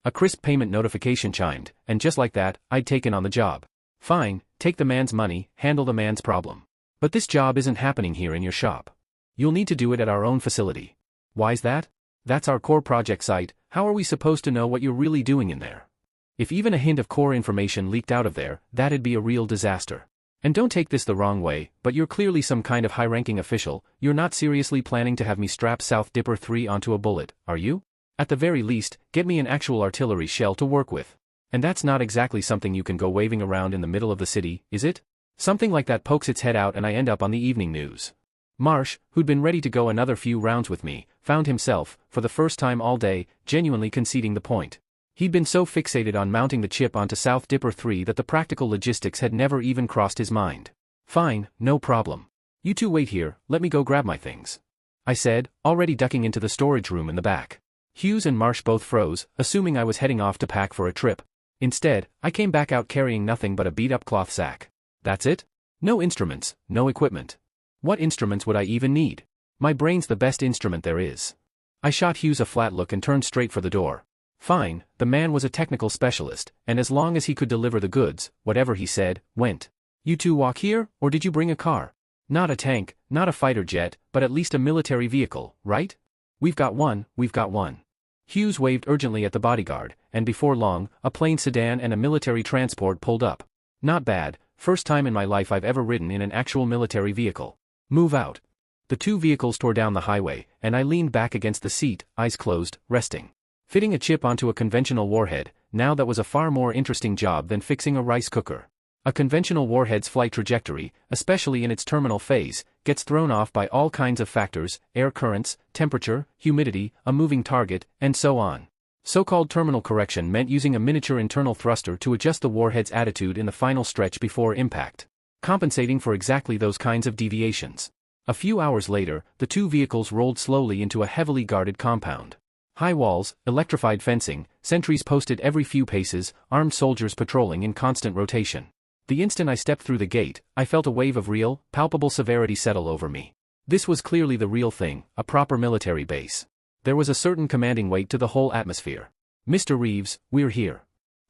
A crisp payment notification chimed, and just like that, I'd taken on the job. Fine, take the man's money, handle the man's problem. But this job isn't happening here in your shop. You'll need to do it at our own facility. Why's that? That's our core project site. How are we supposed to know what you're really doing in there? If even a hint of core information leaked out of there, that'd be a real disaster. And don't take this the wrong way, but you're clearly some kind of high-ranking official. You're not seriously planning to have me strap South Dipper 3 onto a bullet, are you? At the very least, get me an actual artillery shell to work with. And that's not exactly something you can go waving around in the middle of the city, is it? Something like that pokes its head out and I end up on the evening news. Marsh, who'd been ready to go another few rounds with me, found himself, for the first time all day, genuinely conceding the point. He'd been so fixated on mounting the chip onto South Dipper 3 that the practical logistics had never even crossed his mind. Fine, no problem. You two wait here, let me go grab my things. I said, already ducking into the storage room in the back. Hughes and Marsh both froze, assuming I was heading off to pack for a trip. Instead, I came back out carrying nothing but a beat-up cloth sack. That's it? No instruments, no equipment. What instruments would I even need? My brain's the best instrument there is. I shot Hughes a flat look and turned straight for the door. Fine, the man was a technical specialist, and as long as he could deliver the goods, whatever he said, went. You two walk here, or did you bring a car? Not a tank, not a fighter jet, but at least a military vehicle, right? We've got one, we've got one. Hughes waved urgently at the bodyguard, and before long, a plain sedan and a military transport pulled up. Not bad, first time in my life I've ever ridden in an actual military vehicle. Move out. The two vehicles tore down the highway, and I leaned back against the seat, eyes closed, resting. Fitting a chip onto a conventional warhead, now that was a far more interesting job than fixing a rice cooker. A conventional warhead's flight trajectory, especially in its terminal phase, gets thrown off by all kinds of factors, air currents, temperature, humidity, a moving target, and so on. So-called terminal correction meant using a miniature internal thruster to adjust the warhead's attitude in the final stretch before impact, compensating for exactly those kinds of deviations. A few hours later, the two vehicles rolled slowly into a heavily guarded compound. High walls, electrified fencing, sentries posted every few paces, armed soldiers patrolling in constant rotation. The instant I stepped through the gate, I felt a wave of real, palpable severity settle over me. This was clearly the real thing, a proper military base. There was a certain commanding weight to the whole atmosphere. Mr. Reeves, we're here.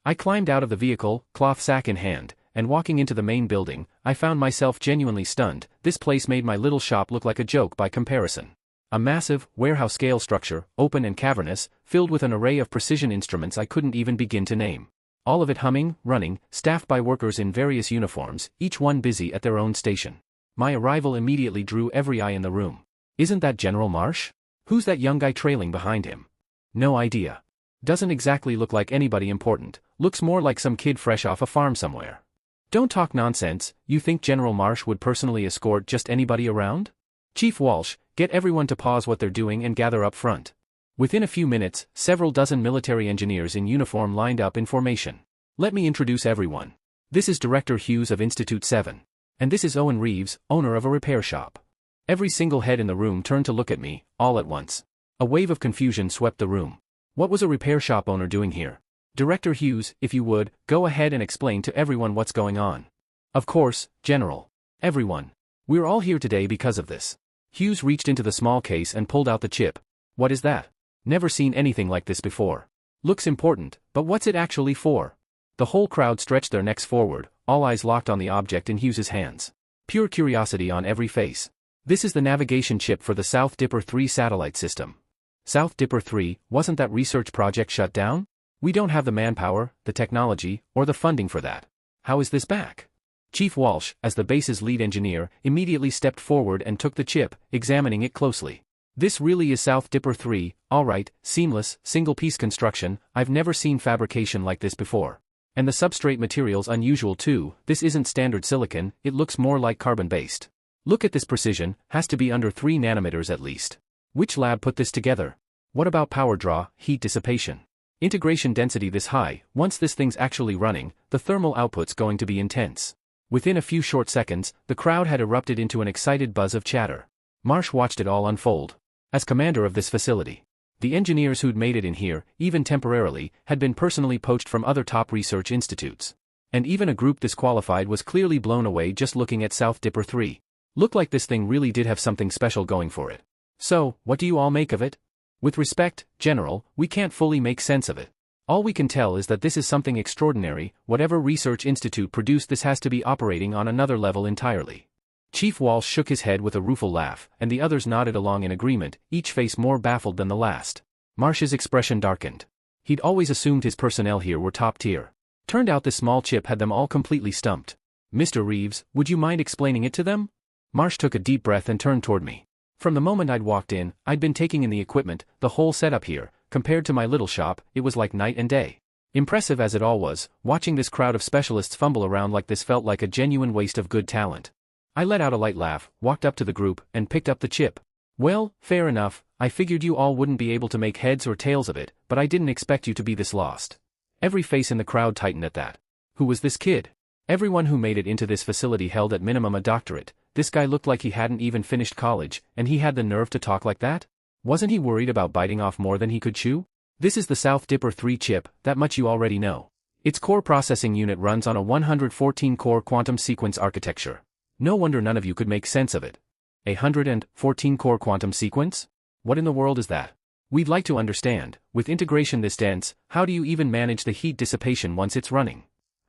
I climbed out of the vehicle, cloth sack in hand, and walking into the main building, I found myself genuinely stunned. This place made my little shop look like a joke by comparison. A massive, warehouse-scale structure, open and cavernous, filled with an array of precision instruments I couldn't even begin to name. All of it humming, running, staffed by workers in various uniforms, each one busy at their own station. My arrival immediately drew every eye in the room. Isn't that General Marsh? Who's that young guy trailing behind him? No idea. Doesn't exactly look like anybody important, looks more like some kid fresh off a farm somewhere. Don't talk nonsense, you think General Marsh would personally escort just anybody around? Chief Walsh, get everyone to pause what they're doing and gather up front. Within a few minutes, several dozen military engineers in uniform lined up in formation. Let me introduce everyone. This is Director Hughes of Institute 7. And this is Owen Reeves, owner of a repair shop. Every single head in the room turned to look at me, all at once. A wave of confusion swept the room. What was a repair shop owner doing here? Director Hughes, if you would, go ahead and explain to everyone what's going on. Of course, General. Everyone. We're all here today because of this. Hughes reached into the small case and pulled out the chip. What is that? Never seen anything like this before. Looks important, but what's it actually for? The whole crowd stretched their necks forward, all eyes locked on the object in Hughes's hands. Pure curiosity on every face. This is the navigation chip for the South Dipper 3 satellite system. South Dipper 3, wasn't that research project shut down? We don't have the manpower, the technology, or the funding for that. How is this back? Chief Walsh, as the base's lead engineer, immediately stepped forward and took the chip, examining it closely. This really is South Dipper 3, alright, seamless, single-piece construction. I've never seen fabrication like this before. And the substrate material's unusual too. This isn't standard silicon, it looks more like carbon-based. Look at this precision, has to be under 3 nanometers at least. Which lab put this together? What about power draw, heat dissipation? Integration density this high, once this thing's actually running, the thermal output's going to be intense. Within a few short seconds, the crowd had erupted into an excited buzz of chatter. Marsh watched it all unfold. As commander of this facility, the engineers who'd made it in here, even temporarily, had been personally poached from other top research institutes. And even a group this qualified was clearly blown away just looking at South Dipper 3. Looked like this thing really did have something special going for it. So, what do you all make of it? With respect, General, we can't fully make sense of it. All we can tell is that this is something extraordinary. Whatever research institute produced this has to be operating on another level entirely. Chief Walsh shook his head with a rueful laugh, and the others nodded along in agreement, each face more baffled than the last. Marsh's expression darkened. He'd always assumed his personnel here were top tier. Turned out this small chip had them all completely stumped. Mr. Reeves, would you mind explaining it to them? Marsh took a deep breath and turned toward me. From the moment I'd walked in, I'd been taking in the equipment, the whole setup here. Compared to my little shop, it was like night and day. Impressive as it all was, watching this crowd of specialists fumble around like this felt like a genuine waste of good talent. I let out a light laugh, walked up to the group, and picked up the chip. Well, fair enough, I figured you all wouldn't be able to make heads or tails of it, but I didn't expect you to be this lost. Every face in the crowd tightened at that. Who was this kid? Everyone who made it into this facility held at minimum a doctorate. This guy looked like he hadn't even finished college, and he had the nerve to talk like that? Wasn't he worried about biting off more than he could chew? This is the South Dipper 3 chip, that much you already know. Its core processing unit runs on a 114-core quantum sequence architecture. No wonder none of you could make sense of it. A 114-core quantum sequence? What in the world is that? We'd like to understand, with integration this dense, how do you even manage the heat dissipation once it's running?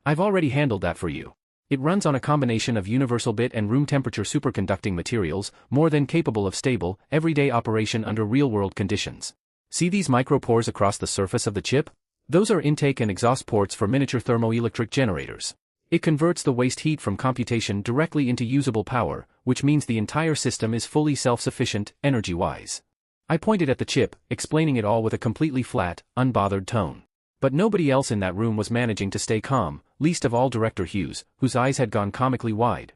I've already handled that for you. It runs on a combination of universal bit and room temperature superconducting materials, more than capable of stable, everyday operation under real-world conditions. See these micropores across the surface of the chip? Those are intake and exhaust ports for miniature thermoelectric generators. It converts the waste heat from computation directly into usable power, which means the entire system is fully self-sufficient, energy-wise. I pointed at the chip, explaining it all with a completely flat, unbothered tone. But nobody else in that room was managing to stay calm, least of all Director Hughes, whose eyes had gone comically wide.